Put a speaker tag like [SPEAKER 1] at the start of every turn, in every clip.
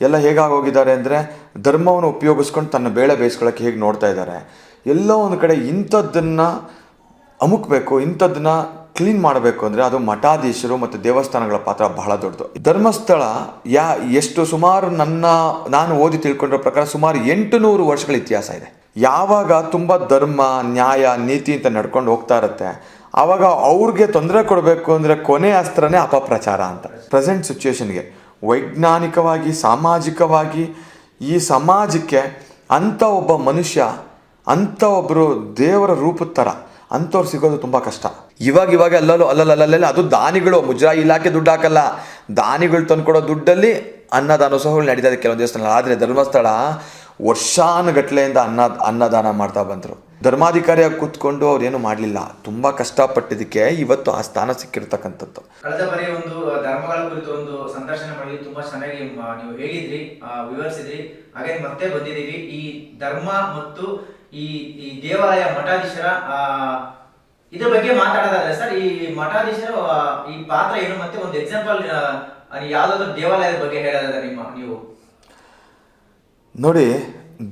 [SPEAKER 1] ಎಲ್ಲ ಹೇಗಾಗೋಗಿದ್ದಾರೆ ಅಂದರೆ ಧರ್ಮವನ್ನು ಉಪಯೋಗಿಸ್ಕೊಂಡು ತನ್ನ ಬೇಳೆ ಬೇಯಿಸ್ಕೊಳ್ಳೋಕ್ಕೆ ಹೇಗೆ ನೋಡ್ತಾ ಇದ್ದಾರೆ. ಎಲ್ಲೋ ಒಂದು ಕಡೆ ಇಂಥದ್ದನ್ನು ಅಮುಕಬೇಕು, ಇಂಥದ್ದನ್ನ ಕ್ಲೀನ್ ಮಾಡಬೇಕು ಅಂದರೆ ಅದು ಮಠಾಧೀಶರು ಮತ್ತು ದೇವಸ್ಥಾನಗಳ ಪಾತ್ರ ಬಹಳ ದೊಡ್ಡದು. ಧರ್ಮಸ್ಥಳ ಎಷ್ಟು ಸುಮಾರು ನಾನು ಓದಿ ತಿಳ್ಕೊಂಡಿರೋ ಪ್ರಕಾರ ಸುಮಾರು 800 ವರ್ಷಗಳ ಇತಿಹಾಸ ಇದೆ. ಯಾವಾಗ ತುಂಬ ಧರ್ಮ ನ್ಯಾಯ ನೀತಿ ಅಂತ ನಡ್ಕೊಂಡು ಹೋಗ್ತಾ ಇರುತ್ತೆ, ಆವಾಗ ಅವ್ರಿಗೆ ತೊಂದರೆ ಕೊಡಬೇಕು ಅಂದರೆ ಕೊನೆ ಅಸ್ತ್ರನೇ ಅಪಪ್ರಚಾರ ಅಂತ. ಪ್ರೆಸೆಂಟ್ ಸಿಚುವೇಶನ್ಗೆ ವೈಜ್ಞಾನಿಕವಾಗಿ ಸಾಮಾಜಿಕವಾಗಿ ಈ ಸಮಾಜಕ್ಕೆ ಅಂಥ ಒಬ್ಬ ಮನುಷ್ಯ, ಅಂಥ ಒಬ್ಬರು ದೇವರ ರೂಪದ ಥರ ಅಂಥವ್ರು ಸಿಗೋದು ತುಂಬ ಕಷ್ಟ. ಇವಾಗ ಅಲ್ಲಲ್ಲ ಅದು ದಾನಿಗಳು, ಮುಜರಾಯಿ ಇಲಾಖೆ ದುಡ್ಡು ಹಾಕಲ್ಲ, ದಾನಿಗಳು ತಂದ್ಕೊಡೋ ದುಡ್ಡಲ್ಲಿ ಅನ್ನದಾನೋತ್ಸವಗಳು ನಡೀತಾ ಇದೆ ಕೆಲವೊಂದು ದೇವಸ್ಥಾನ. ಆದರೆ ಧರ್ಮಸ್ಥಳ ವರ್ಷಾನುಗಟ್ಲೆಯಿಂದ ಅನ್ನದಾನ ಮಾಡ್ತಾ ಬಂದರು. ಧರ್ಮಾಧಿಕಾರಿಯಾಗಿ ಕೂತ್ಕೊಂಡು ಅವ್ರೇನು ಮಾಡಲಿಲ್ಲ, ತುಂಬ ಕಷ್ಟಪಟ್ಟಿದ್ದಕ್ಕೆ ಇವತ್ತು ಆ ಸ್ಥಾನ ಸಿಕ್ಕಿರ್ತಕ್ಕಂಥದ್ದು.
[SPEAKER 2] ಕಳೆದ ಬಾರಿ ಒಂದು ಧರ್ಮಗಳ ಕುರಿತು ಒಂದು ಸಂದರ್ಶನ ಮಾಡಿ ತುಂಬಾ ಚೆನ್ನಾಗಿ ನೀವು ಹೇಳಿದ್ರಿ, ವಿವರಿಸಿದ್ರಿ. ಹಾಗೆ ಮತ್ತೆ ಬಂದಿದ್ದೀವಿ ಈ ಧರ್ಮ ಮತ್ತು ಈ ದೇವಾಲಯ ಮಠಾಧೀಶರ ಇದ್ರ ಬಗ್ಗೆ ಮಾತಾಡೋದಾದ್ರೆ ಸರ್, ಈ ಮಠಾಧೀಶರು ಈ ಪಾತ್ರ ಏನು, ಮತ್ತೆ ಒಂದು ಎಕ್ಸಾಂಪಲ್ ಯಾವ್ದಾದ್ರು ದೇವಾಲಯದ ಬಗ್ಗೆ ಹೇಳೋದಾದ್ರೆ ನೀವು
[SPEAKER 1] ನೋಡಿ,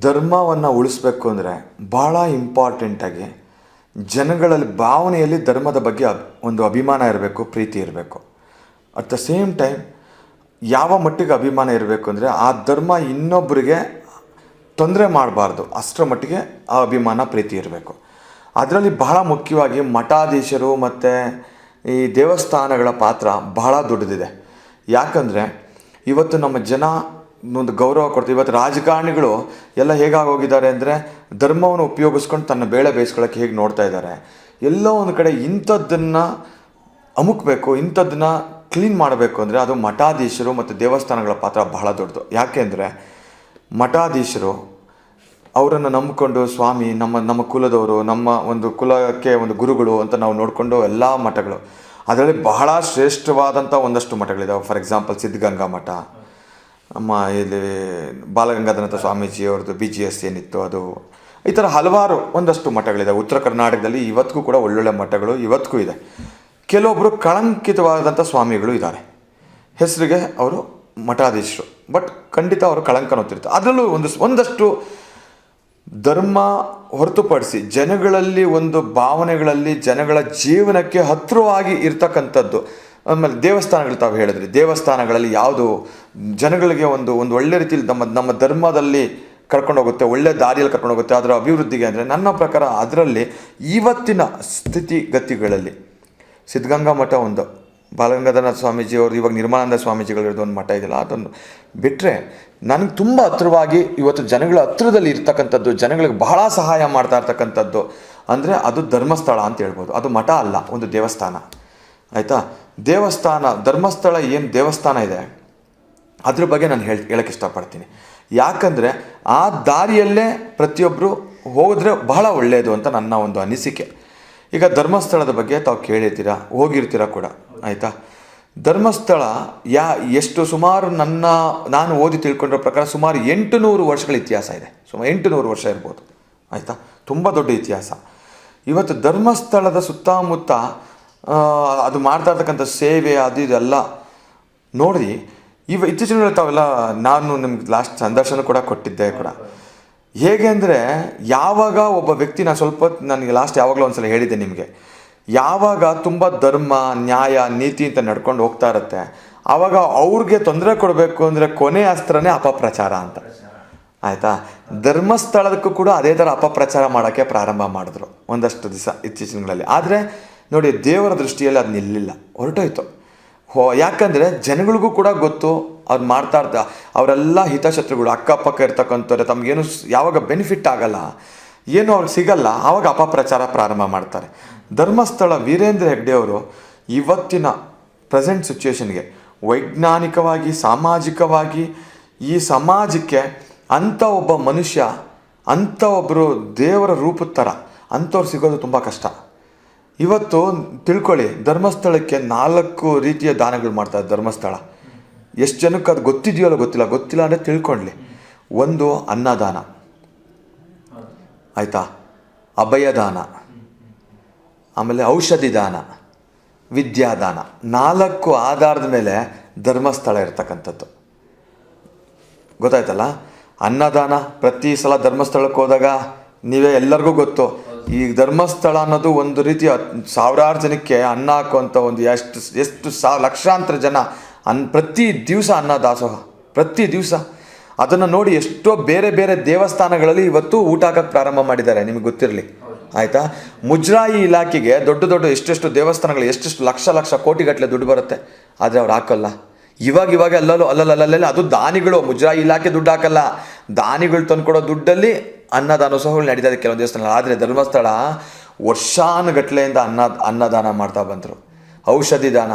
[SPEAKER 1] ಧರ್ಮವನ್ನು ಉಳಿಸ್ಬೇಕು ಅಂದರೆ ಭಾಳ ಇಂಪಾರ್ಟೆಂಟಾಗಿ ಜನಗಳಲ್ಲಿ ಭಾವನೆಯಲ್ಲಿ ಧರ್ಮದ ಬಗ್ಗೆ ಒಂದು ಅಭಿಮಾನ ಇರಬೇಕು, ಪ್ರೀತಿ ಇರಬೇಕು. ಅಟ್ ದ ಸೇಮ್ ಟೈಮ್ ಯಾವ ಮಟ್ಟಿಗೆ ಅಭಿಮಾನ ಇರಬೇಕು ಅಂದರೆ ಆ ಧರ್ಮ ಇನ್ನೊಬ್ಬರಿಗೆ ತೊಂದರೆ ಮಾಡಬಾರ್ದು, ಅಷ್ಟರ ಮಟ್ಟಿಗೆ ಆ ಅಭಿಮಾನ ಪ್ರೀತಿ ಇರಬೇಕು. ಅದರಲ್ಲಿ ಬಹಳ ಮುಖ್ಯವಾಗಿ ಮಠಾಧೀಶರು ಮತ್ತು ಈ ದೇವಸ್ಥಾನಗಳ ಪಾತ್ರ ಬಹಳ ದೊಡ್ಡದಿದೆ. ಯಾಕಂದರೆ ಇವತ್ತು ನಮ್ಮ ಜನ ಒಂದು ಗೌರವ ಕೊಡ್ತೀವಿ. ಇವತ್ತು ರಾಜಕಾರಣಿಗಳು ಎಲ್ಲ ಹೇಗಾಗೋಗಿದ್ದಾರೆ ಅಂದರೆ ಧರ್ಮವನ್ನು ಉಪಯೋಗಿಸ್ಕೊಂಡು ತನ್ನ ಬೇಳೆ ಬೇಯಿಸ್ಕೊಳ್ಳೋಕ್ಕೆ ಹೇಗೆ ನೋಡ್ತಾ ಇದ್ದಾರೆ. ಎಲ್ಲೋ ಒಂದು ಕಡೆ ಇಂಥದ್ದನ್ನು ಅಮುಕಬೇಕು, ಇಂಥದ್ದನ್ನ ಕ್ಲೀನ್ ಮಾಡಬೇಕು ಅಂದರೆ ಅದು ಮಠಾಧೀಶರು ಮತ್ತು ದೇವಸ್ಥಾನಗಳ ಪಾತ್ರ ಬಹಳ ದೊಡ್ಡದು. ಯಾಕೆಂದರೆ ಮಠಾಧೀಶರು ಅವರನ್ನು ನಂಬಿಕೊಂಡು ಸ್ವಾಮಿ ನಮ್ಮ ಕುಲದವರು, ನಮ್ಮ ಒಂದು ಕುಲಕ್ಕೆ ಒಂದು ಗುರುಗಳು ಅಂತ ನಾವು ನೋಡಿಕೊಂಡು ಎಲ್ಲ ಮಠಗಳು, ಅದರಲ್ಲಿ ಬಹಳ ಶ್ರೇಷ್ಠವಾದಂಥ ಒಂದಷ್ಟು ಮಠಗಳಿದ್ದಾವೆ. ಫಾರ್ ಎಕ್ಸಾಂಪಲ್ ಸಿದ್ಧಗಂಗಾ ಮಠ, ಇಲ್ಲಿ ಬಾಲಗಂಗಾಧರನಾಥ ಸ್ವಾಮೀಜಿಯವ್ರದ್ದು BGS ಏನಿತ್ತು ಅದು, ಈ ಥರ ಹಲವಾರು ಒಂದಷ್ಟು ಮಠಗಳಿದೆ. ಉತ್ತರ ಕರ್ನಾಟಕದಲ್ಲಿ ಇವತ್ತಿಗೂ ಕೂಡ ಒಳ್ಳೊಳ್ಳೆ ಮಠಗಳು ಇವತ್ತಿಗೂ ಇದೆ. ಕೆಲವೊಬ್ಬರು ಕಳಂಕಿತವಾದಂಥ ಸ್ವಾಮಿಗಳು ಇದ್ದಾರೆ, ಹೆಸರಿಗೆ ಅವರು ಮಠಾಧೀಶರು, ಬಟ್ ಖಂಡಿತ ಅವರು ಕಳಂಕ ಹೊತ್ತಿರ್ತಾರೆ. ಅದರಲ್ಲೂ ಒಂದಷ್ಟು ಧರ್ಮ ಹೊರತುಪಡಿಸಿ ಜನಗಳಲ್ಲಿ ಒಂದು ಭಾವನೆಗಳಲ್ಲಿ ಜನಗಳ ಜೀವನಕ್ಕೆ ಹತ್ತಿರವಾಗಿ ಇರ್ತಕ್ಕಂಥದ್ದು. ಆಮೇಲೆ ದೇವಸ್ಥಾನಗಳು ತಾವು ಹೇಳಿದ್ರಿ, ದೇವಸ್ಥಾನಗಳಲ್ಲಿ ಯಾವುದು ಜನಗಳಿಗೆ ಒಂದು ಒಳ್ಳೆ ರೀತಿಯಲ್ಲಿ ನಮ್ಮ ಧರ್ಮದಲ್ಲಿ ಕರ್ಕೊಂಡೋಗುತ್ತೆ, ಒಳ್ಳೆ ದಾರಿಯಲ್ಲಿ ಕರ್ಕೊಂಡೋಗುತ್ತೆ, ಅದರ ಅಭಿವೃದ್ಧಿಗೆ ಅಂದರೆ ನನ್ನ ಪ್ರಕಾರ ಅದರಲ್ಲಿ ಇವತ್ತಿನ ಸ್ಥಿತಿಗತಿಗಳಲ್ಲಿ ಸಿದ್ಧಗಂಗಾ ಮಠ ಒಂದು, ಬಾಲಗಂಗಾಧರನಾಥ ಸ್ವಾಮೀಜಿಯವರು, ಇವಾಗ ನಿರ್ಮಲಾನಂದ ಸ್ವಾಮೀಜಿಗಳಿರೋದು ಒಂದು ಮಠ ಇದೆಯಲ್ಲ, ಅದೊಂದು ಬಿಟ್ಟರೆ ನನಗೆ ತುಂಬ ಹತ್ತಿರವಾಗಿ ಇವತ್ತು ಜನಗಳ ಹತ್ತಿರದಲ್ಲಿ ಇರ್ತಕ್ಕಂಥದ್ದು, ಜನಗಳಿಗೆ ಬಹಳ ಸಹಾಯ ಮಾಡ್ತಾ ಇರ್ತಕ್ಕಂಥದ್ದು ಅಂದರೆ ಅದು ಧರ್ಮಸ್ಥಳ ಅಂತ ಹೇಳ್ಬೋದು. ಅದು ಮಠ ಅಲ್ಲ, ಒಂದು ದೇವಸ್ಥಾನ. ಆಯಿತಾ? ದೇವಸ್ಥಾನ, ಧರ್ಮಸ್ಥಳ ಏನು ದೇವಸ್ಥಾನ ಇದೆ ಅದ್ರ ಬಗ್ಗೆ ನಾನು ಹೇಳಕ್ಕೆ ಇಷ್ಟಪಡ್ತೀನಿ. ಯಾಕಂದರೆ ಆ ದಾರಿಯಲ್ಲೇ ಪ್ರತಿಯೊಬ್ಬರು ಹೋದರೆ ಬಹಳ ಒಳ್ಳೆಯದು ಅಂತ ನನ್ನ ಒಂದು ಅನಿಸಿಕೆ. ಈಗ ಧರ್ಮಸ್ಥಳದ ಬಗ್ಗೆ ತಾವು ಕೇಳಿರ್ತೀರ, ಹೋಗಿರ್ತೀರ ಕೂಡ. ಆಯಿತಾ? ಧರ್ಮಸ್ಥಳ ಎಷ್ಟು ಸುಮಾರು ನಾನು ಓದಿ ತಿಳ್ಕೊಂಡಿರೋ ಪ್ರಕಾರ ಸುಮಾರು 800 ವರ್ಷಗಳ ಇತಿಹಾಸ ಇದೆ. ಸುಮಾರು 800 ವರ್ಷ ಇರ್ಬೋದು. ಆಯಿತಾ? ತುಂಬ ದೊಡ್ಡ ಇತಿಹಾಸ. ಇವತ್ತು ಧರ್ಮಸ್ಥಳದ ಸುತ್ತಮುತ್ತ ಅದು ಮಾಡ್ತಾ ಇರ್ತಕ್ಕಂಥ ಸೇವೆ ಅದು ಇದೆಲ್ಲ ನೋಡಿ, ಇತ್ತೀಚಿನ ತಾವೆಲ್ಲ ನಾನು ನಿಮ್ಗೆ ಲಾಸ್ಟ್ ಸಂದರ್ಶನ ಕೂಡ ಕೊಟ್ಟಿದ್ದೆ ಕೂಡ. ಹೇಗೆ ಅಂದರೆ ಯಾವಾಗ ಒಬ್ಬ ವ್ಯಕ್ತಿ, ನನಗೆ ಲಾಸ್ಟ್ ಯಾವಾಗಲೂ ಒಂದ್ಸಲ ಹೇಳಿದ್ದೆ ನಿಮಗೆ, ಯಾವಾಗ ತುಂಬ ಧರ್ಮ ನ್ಯಾಯ ನೀತಿ ಅಂತ ನಡ್ಕೊಂಡು ಹೋಗ್ತಾ ಇರುತ್ತೆ, ಆವಾಗ ಅವ್ರಿಗೆ ತೊಂದರೆ ಕೊಡಬೇಕು ಅಂದರೆ ಕೊನೆ ಅಸ್ತ್ರನೇ ಅಪಪ್ರಚಾರ ಅಂತ. ಆಯಿತಾ? ಧರ್ಮಸ್ಥಳದಕ್ಕೂ ಕೂಡ ಅದೇ ಥರ ಅಪಪ್ರಚಾರ ಮಾಡೋಕ್ಕೆ ಪ್ರಾರಂಭ ಮಾಡಿದ್ರು ಒಂದಷ್ಟು ದಿವಸ ಇತ್ತೀಚಿನಗಳಲ್ಲಿ. ಆದರೆ ನೋಡಿ, ದೇವರ ದೃಷ್ಟಿಯಲ್ಲಿ ಅದು ನಿಲ್ಲಿಲ್ಲ, ಹೊರಟೋಯ್ತು. ಯಾಕಂದರೆ ಜನಗಳಿಗೂ ಕೂಡ ಗೊತ್ತು ಅವ್ರು ಮಾಡ್ತಾ ಅವರೆಲ್ಲ ಹಿತಶತ್ರುಗಳು, ಅಕ್ಕಪಕ್ಕ ಇರ್ತಕ್ಕಂಥವ್ರೆ, ತಮಗೇನು ಯಾವಾಗ ಬೆನಿಫಿಟ್ ಆಗಲ್ಲ, ಏನು ಅವ್ರಿಗೆ ಸಿಗಲ್ಲ, ಆವಾಗ ಅಪಪ್ರಚಾರ ಪ್ರಾರಂಭ ಮಾಡ್ತಾರೆ. ಧರ್ಮಸ್ಥಳ ವೀರೇಂದ್ರ ಹೆಗ್ಡೆ ಅವರು ಇವತ್ತಿನ ಪ್ರೆಸೆಂಟ್ ಸಿಚುವೇಶನ್ಗೆ ವೈಜ್ಞಾನಿಕವಾಗಿ ಸಾಮಾಜಿಕವಾಗಿ ಈ ಸಮಾಜಕ್ಕೆ ಅಂಥ ಒಬ್ಬ ಮನುಷ್ಯ, ಅಂಥ ಒಬ್ಬರು ದೇವರ ರೂಪದ ಥರ ಅಂಥವ್ರು ಸಿಗೋದು ತುಂಬ ಕಷ್ಟ. ಇವತ್ತು ತಿಳ್ಕೊಳ್ಳಿ, ಧರ್ಮಸ್ಥಳಕ್ಕೆ 4 ರೀತಿಯ ದಾನಗಳು ಮಾಡ್ತಾರೆ ಧರ್ಮಸ್ಥಳ. ಎಷ್ಟು ಜನಕ್ಕೆ ಅದು ಗೊತ್ತಿದೆಯೋ ಗೊತ್ತಿಲ್ಲ ಅಂದರೆ ತಿಳ್ಕೊಳ್ಳಿ. ಒಂದು ಅನ್ನದಾನ, ಆಯಿತಾ? ಅಭಯದಾನ, ಆಮೇಲೆ ಔಷಧಿ ದಾನ, ವಿದ್ಯಾದಾನ. 4 ಆಧಾರದ ಮೇಲೆ ಧರ್ಮಸ್ಥಳ ಇರ್ತಕ್ಕಂಥದ್ದು. ಗೊತ್ತಾಯ್ತಲ್ಲ. ಅನ್ನದಾನ ಪ್ರತಿ ಸಲ ಧರ್ಮಸ್ಥಳಕ್ಕೆ ಹೋದಾಗ ನೀವೇ ಎಲ್ಲರಿಗೂ ಗೊತ್ತು, ಈ ಧರ್ಮಸ್ಥಳ ಅನ್ನೋದು ಒಂದು ರೀತಿಯ ಸಾವಿರಾರು ಜನಕ್ಕೆ ಅನ್ನ ಹಾಕುವಂಥ ಒಂದು ಎಷ್ಟು ಲಕ್ಷಾಂತರ ಜನ ಪ್ರತಿ ದಿವಸ ಅನ್ನ ದಾಸೋಹ, ಪ್ರತಿ ದಿವಸ. ಅದನ್ನು ನೋಡಿ ಎಷ್ಟೋ ಬೇರೆ ಬೇರೆ ದೇವಸ್ಥಾನಗಳಲ್ಲಿ ಇವತ್ತು ಊಟ ಹಾಕಕ್ಕೆ ಪ್ರಾರಂಭ ಮಾಡಿದ್ದಾರೆ, ನಿಮಗೆ ಗೊತ್ತಿರಲಿ ಆಯಿತಾ. ಮುಜರಾಯಿ ಇಲಾಖೆಗೆ ದೊಡ್ಡ ಎಷ್ಟೆಷ್ಟು ದೇವಸ್ಥಾನಗಳು ಎಷ್ಟೆಷ್ಟು ಲಕ್ಷ ಕೋಟಿಗಟ್ಟಲೆ ದುಡ್ಡು ಬರುತ್ತೆ, ಆದರೆ ಅವ್ರು ಹಾಕೋಲ್ಲ. ಇವಾಗ ಅಲ್ಲಲ್ಲ ಅದು ದಾನಿಗಳು, ಮುಜರಾಯಿ ಇಲಾಖೆ ದುಡ್ಡು ಹಾಕಲ್ಲ, ದಾನಿಗಳು ತಂದುಕೊಡೋ ದುಡ್ಡಲ್ಲಿ ಅನ್ನದಾನೋತ್ಸವಗಳು ನಡೀತಾ ಇದೆ ಕೆಲವೊಂದು ದೇವಸ್ಥಾನ. ಆದರೆ ಧರ್ಮಸ್ಥಳ ವರ್ಷಾನುಗಟ್ಲೆಯಿಂದ ಅನ್ನದಾನ ಮಾಡ್ತಾ ಬಂದರು. ಔಷಧಿ ದಾನ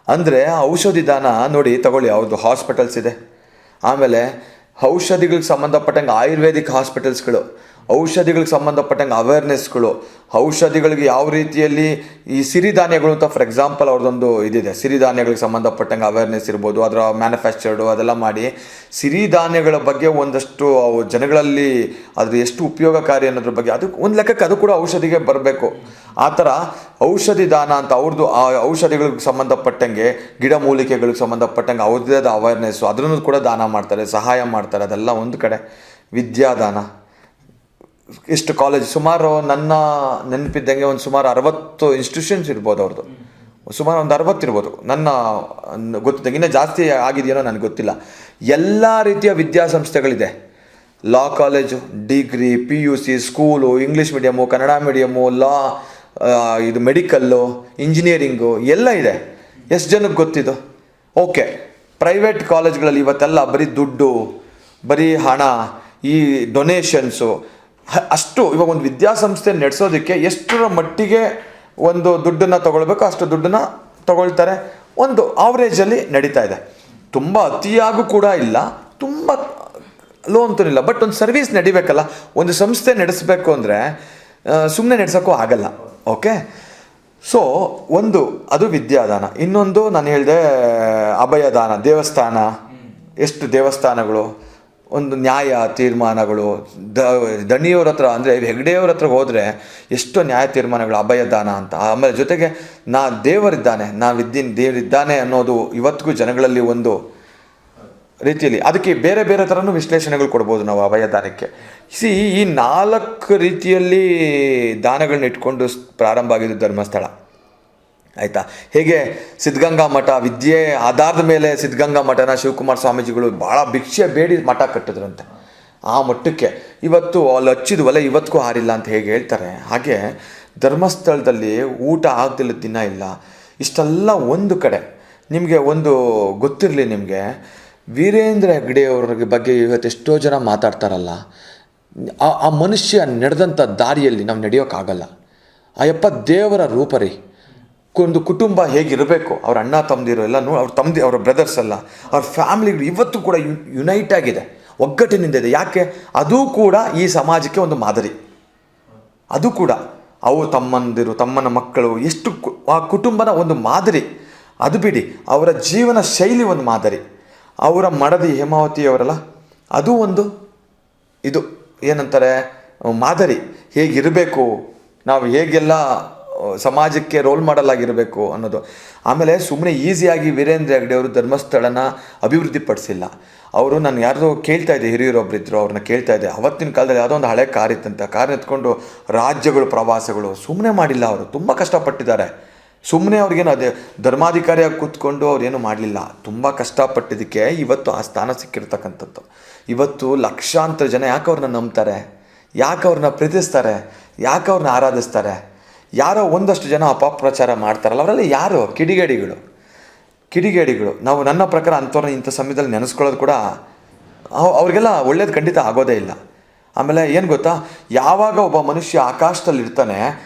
[SPEAKER 1] ಅಂದರೆ ಔಷಧಿ ದಾನ ನೋಡಿ ತಗೊಳ್ಳಿ, ಅವ್ರದ್ದು ಹಾಸ್ಪಿಟಲ್ಸ್ ಇದೆ, ಆಮೇಲೆ ಔಷಧಿಗಳಿಗೆ ಸಂಬಂಧಪಟ್ಟಂಗೆ ಆಯುರ್ವೇದಿಕ್ ಹಾಸ್ಪಿಟಲ್ಸ್ಗಳು, ಔಷಧಿಗಳಿಗೆ ಸಂಬಂಧಪಟ್ಟಂಗೆ ಅವೇರ್ನೆಸ್ಗಳು, ಔಷಧಿಗಳಿಗೆ ಯಾವ ರೀತಿಯಲ್ಲಿ ಈ ಸಿರಿಧಾನ್ಯಗಳು ಅಂತ ಫಾರ್ ಎಕ್ಸಾಂಪಲ್ ಅವ್ರದ್ದೊಂದು ಇದಿದೆ, ಸಿರಿಧಾನ್ಯಗಳಿಗೆ ಸಂಬಂಧಪಟ್ಟಂಗೆ ಅವೇರ್ನೆಸ್ ಇರ್ಬೋದು, ಅದರ ಮ್ಯಾನುಫ್ಯಾಕ್ಚರ್ಡು ಅದೆಲ್ಲ ಮಾಡಿ ಸಿರಿಧಾನ್ಯಗಳ ಬಗ್ಗೆ ಒಂದಷ್ಟು ಜನಗಳಲ್ಲಿ ಅದು ಎಷ್ಟು ಉಪಯೋಗಕಾರಿ ಅನ್ನೋದ್ರ ಬಗ್ಗೆ ಅದು ಒಂದು ಲೆಕ್ಕಕ್ಕೆ ಅದು ಕೂಡ ಔಷಧಿಗೆ ಬರಬೇಕು. ಆ ಥರ ಔಷಧಿ ದಾನ ಅಂತ ಅವ್ರದ್ದು ಆ ಔಷಧಿಗಳಿಗೆ ಸಂಬಂಧಪಟ್ಟಂಗೆ ಗಿಡಮೂಲಿಕೆಗಳಿಗೆ ಸಂಬಂಧಪಟ್ಟಂಗೆ ಅವ್ರದ್ದೇ ಆದ ಅವೇರ್ನೆಸ್ಸು ಅದನ್ನು ಕೂಡ ದಾನ ಮಾಡ್ತಾರೆ, ಸಹಾಯ ಮಾಡ್ತಾರೆ. ಅದೆಲ್ಲ ಒಂದು ಕಡೆ. ವಿದ್ಯಾದಾನ ಎಷ್ಟು ಕಾಲೇಜ್, ಸುಮಾರು ನನ್ನ ನೆನಪಿದ್ದಂಗೆ ಒಂದು ಸುಮಾರು 60 ಇನ್ಸ್ಟಿಟ್ಯೂಷನ್ಸ್ ಇರ್ಬೋದು ಅವ್ರದ್ದು, ಸುಮಾರು ಒಂದು 60 ಇರ್ಬೋದು ನನ್ನ ಗೊತ್ತಿದ್ದಂಗೆ, ಇನ್ನೂ ಜಾಸ್ತಿ ಆಗಿದೆಯೇನೋ ನನಗೆ ಗೊತ್ತಿಲ್ಲ. ಎಲ್ಲ ರೀತಿಯ ವಿದ್ಯಾಸಂಸ್ಥೆಗಳಿದೆ, law college, degree, PUC, school, English medium, Kannada medium, law, ಇದು ಮೆಡಿಕಲ್ಲು, ಇಂಜಿನಿಯರಿಂಗು ಎಲ್ಲ ಇದೆ. ಎಷ್ಟು ಜನಕ್ಕೆ ಗೊತ್ತಿದ್ದು? ಓಕೆ. ಪ್ರೈವೇಟ್ ಕಾಲೇಜ್ಗಳಲ್ಲಿ ಇವತ್ತೆಲ್ಲ ಬರೀ ದುಡ್ಡು, ಬರೀ ಹಣ, ಈ ಡೊನೇಷನ್ಸು ಅಷ್ಟು. ಇವಾಗ ಒಂದು ವಿದ್ಯಾಸಂಸ್ಥೆ ನಡೆಸೋದಕ್ಕೆ ಎಷ್ಟರ ಮಟ್ಟಿಗೆ ಒಂದು ದುಡ್ಡನ್ನು ತೊಗೊಳ್ಬೇಕು ಅಷ್ಟು ದುಡ್ಡನ್ನು ತೊಗೊಳ್ತಾರೆ. ಒಂದು ಆವ್ರೇಜಲ್ಲಿ ನಡೀತಾ ಇದೆ. ತುಂಬ ಅತಿಯಾಗೂ ಕೂಡ ಇಲ್ಲ, ತುಂಬ ಲೋ ಅಂತೂ ಇಲ್ಲ. ಬಟ್ ಒಂದು ಸರ್ವಿಸ್ ನಡಿಬೇಕಲ್ಲ, ಒಂದು ಸಂಸ್ಥೆ ನಡೆಸಬೇಕು ಅಂದರೆ ಸುಮ್ಮನೆ ನಡೆಸೋಕ್ಕೂ ಆಗಲ್ಲ. ಓಕೆ. ಸೊ ಒಂದು ಅದು ವಿದ್ಯಾದಾನ. ಇನ್ನೊಂದು ನಾನು ಹೇಳಿದೆ ಅಭಯದಾನ. ದೇವಸ್ಥಾನ, ಎಷ್ಟು ದೇವಸ್ಥಾನಗಳು, ಒಂದು ನ್ಯಾಯ ತೀರ್ಮಾನಗಳು, ದಣಿಯವ್ರ ಹತ್ರ ಅಂದರೆ ಹೆಗ್ಡೆಯವ್ರ ಹತ್ರ ಹೋದರೆ ಎಷ್ಟೋ ನ್ಯಾಯ ತೀರ್ಮಾನಗಳು, ಅಭಯದಾನ ಅಂತ. ಆಮೇಲೆ ಜೊತೆಗೆ ದೇವರಿದ್ದಾನೆ, ದೇವರಿದ್ದಾನೆ ಅನ್ನೋದು ಇವತ್ತಿಗೂ ಜನಗಳಲ್ಲಿ ಒಂದು ರೀತಿಯಲ್ಲಿ. ಅದಕ್ಕೆ ಬೇರೆ ಬೇರೆ ಥರನೂ ವಿಶ್ಲೇಷಣೆಗಳು ಕೊಡ್ಬೋದು ನಾವು ಅಭಯದಾನಕ್ಕೆ. ಈ 4 ರೀತಿಯಲ್ಲಿ ದಾನಗಳನ್ನ ಇಟ್ಕೊಂಡು ಪ್ರಾರಂಭ ಆಗಿದ್ದು ಧರ್ಮಸ್ಥಳ, ಆಯಿತಾ. ಹೇಗೆ ಸಿದ್ಧಗಂಗಾ ಮಠ ವಿದ್ಯೆ ಆಧಾರದ ಮೇಲೆ ಸಿದ್ಧಗಂಗಾ ಮಠನ ಶಿವಕುಮಾರ ಸ್ವಾಮೀಜಿಗಳು ಭಾಳ ಭಿಕ್ಷೆ ಬೇಡಿ ಮಠ ಕಟ್ಟಿದ್ರಂತೆ. ಆ ಮಟ್ಟಕ್ಕೆ ಇವತ್ತು ಅಲ್ಲಿ ಹಚ್ಚಿದ ಒಲೆ ಇವತ್ತಿಗೂ ಹಾರಿಲ್ಲ ಅಂತ ಹೇಗೆ ಹೇಳ್ತಾರೆ, ಹಾಗೆ ಧರ್ಮಸ್ಥಳದಲ್ಲಿ ಊಟ ಆಗದಿಲ್ಲ ದಿನ ಇಲ್ಲ. ಇಷ್ಟೆಲ್ಲ ಒಂದು ಕಡೆ. ನಿಮಗೆ ಒಂದು ಗೊತ್ತಿರಲಿ, ನಿಮಗೆ ವೀರೇಂದ್ರ ಹೆಗ್ಗಡೆಯವ್ರ ಬಗ್ಗೆ ಇವತ್ತು ಎಷ್ಟೋ ಜನ ಮಾತಾಡ್ತಾರಲ್ಲ, ಆ ಮನುಷ್ಯ ನಡೆದಂಥ ದಾರಿಯಲ್ಲಿ ನಾವು ನಡೆಯೋಕ್ಕಾಗಲ್ಲ. ಅಯ್ಯಪ್ಪ ದೇವರ ರೂಪರಿ. ಒಂದು ಕುಟುಂಬ ಹೇಗಿರಬೇಕು, ಅವ್ರ ಅಣ್ಣ ತಮ್ಮದಿರು ಎಲ್ಲ ಅವ್ರ ಬ್ರದರ್ಸ್ ಎಲ್ಲ, ಅವ್ರ ಫ್ಯಾಮಿಲಿಗಳು ಇವತ್ತು ಕೂಡ ಯುನೈಟ್ ಆಗಿದೆ, ಒಗ್ಗಟ್ಟಿನಿಂದ ಇದೆ. ಯಾಕೆ? ಅದು ಕೂಡ ಈ ಸಮಾಜಕ್ಕೆ ಒಂದು ಮಾದರಿ. ಅದು ಕೂಡ ಅವು ತಮ್ಮಂದಿರು, ತಮ್ಮನ ಮಕ್ಕಳು, ಎಷ್ಟು ಆ ಕುಟುಂಬನ ಒಂದು ಮಾದರಿ. ಅದು ಬಿಡಿ, ಅವರ ಜೀವನ ಶೈಲಿ ಒಂದು ಮಾದರಿ. ಅವರ ಮಡದಿ ಹೇಮಾವತಿಯವರಲ್ಲ, ಅದು ಒಂದು ಇದು ಏನಂತಾರೆ ಮಾದರಿ. ಹೇಗಿರಬೇಕು, ನಾವು ಹೇಗೆಲ್ಲ ಸಮಾಜಕ್ಕೆ ರೋಲ್ ಮಾಡೆಲ್ ಆಗಿರಬೇಕು ಅನ್ನೋದು. ಆಮೇಲೆ ಸುಮ್ಮನೆ ಈಸಿಯಾಗಿ ವೀರೇಂದ್ರ ಹೆಗ್ಗಡೆ ಅವರು ಧರ್ಮಸ್ಥಳನ ಅಭಿವೃದ್ಧಿಪಡಿಸಿಲ್ಲ. ಅವರು ನಾನು ಯಾರ್ದೋ ಕೇಳ್ತಾ ಇದ್ದೆ, ಹಿರಿಯರೊಬ್ಬರಿದ್ದರು, ಅವ್ರನ್ನ ಕೇಳ್ತಾ ಇದ್ದೆ. ಅವತ್ತಿನ ಕಾಲದಲ್ಲಿ ಯಾವುದೋ ಒಂದು ಹಳೆ ಕಾರ್ ಇತ್ತಂತೆ, ಕಾರ್ ಎತ್ಕೊಂಡು ರಾಜ್ಯಗಳು ಪ್ರವಾಸಗಳು ಸುಮ್ಮನೆ ಮಾಡಿಲ್ಲ. ಅವರು ತುಂಬ ಕಷ್ಟಪಟ್ಟಿದ್ದಾರೆ. ಸುಮ್ಮನೆ ಅವ್ರಿಗೇನು ಅದೇ ಧರ್ಮಾಧಿಕಾರಿಯಾಗಿ ಕೂತ್ಕೊಂಡು ಅವ್ರೇನು ಮಾಡಲಿಲ್ಲ. ತುಂಬ ಕಷ್ಟಪಟ್ಟಿದ್ದಕ್ಕೆ ಇವತ್ತು ಆ ಸ್ಥಾನ ಸಿಕ್ಕಿರ್ತಕ್ಕಂಥದ್ದು. ಇವತ್ತು ಲಕ್ಷಾಂತರ ಜನ ಯಾಕೆ ಅವ್ರನ್ನ ನಂಬ್ತಾರೆ, ಯಾಕೆ ಅವ್ರನ್ನ ಪ್ರೀತಿಸ್ತಾರೆ, ಯಾಕೆ ಅವ್ರನ್ನ ಆರಾಧಿಸ್ತಾರೆ? ಯಾರೋ ಒಂದಷ್ಟು ಜನ ಅಪಪ್ರಚಾರ ಮಾಡ್ತಾರಲ್ಲ, ಅವರೆಲ್ಲ ಯಾರು? ಕಿಡಿಗೇಡಿಗಳು. ನಾವು ನನ್ನ ಪ್ರಕಾರ ಅಂಥವ್ರನ್ನ ಇಂಥ ಸಮಯದಲ್ಲಿ ನೆನೆಸ್ಕೊಳ್ಳೋದು ಕೂಡ ಅವ್ರಿಗೆಲ್ಲ ಒಳ್ಳೇದು ಖಂಡಿತ ಆಗೋದೇ ಇಲ್ಲ. ಆಮೇಲೆ ಏನು ಗೊತ್ತಾ, ಯಾವಾಗ ಒಬ್ಬ ಮನುಷ್ಯ ಆಕಾಶದಲ್ಲಿ ಇರ್ತಾನೆ,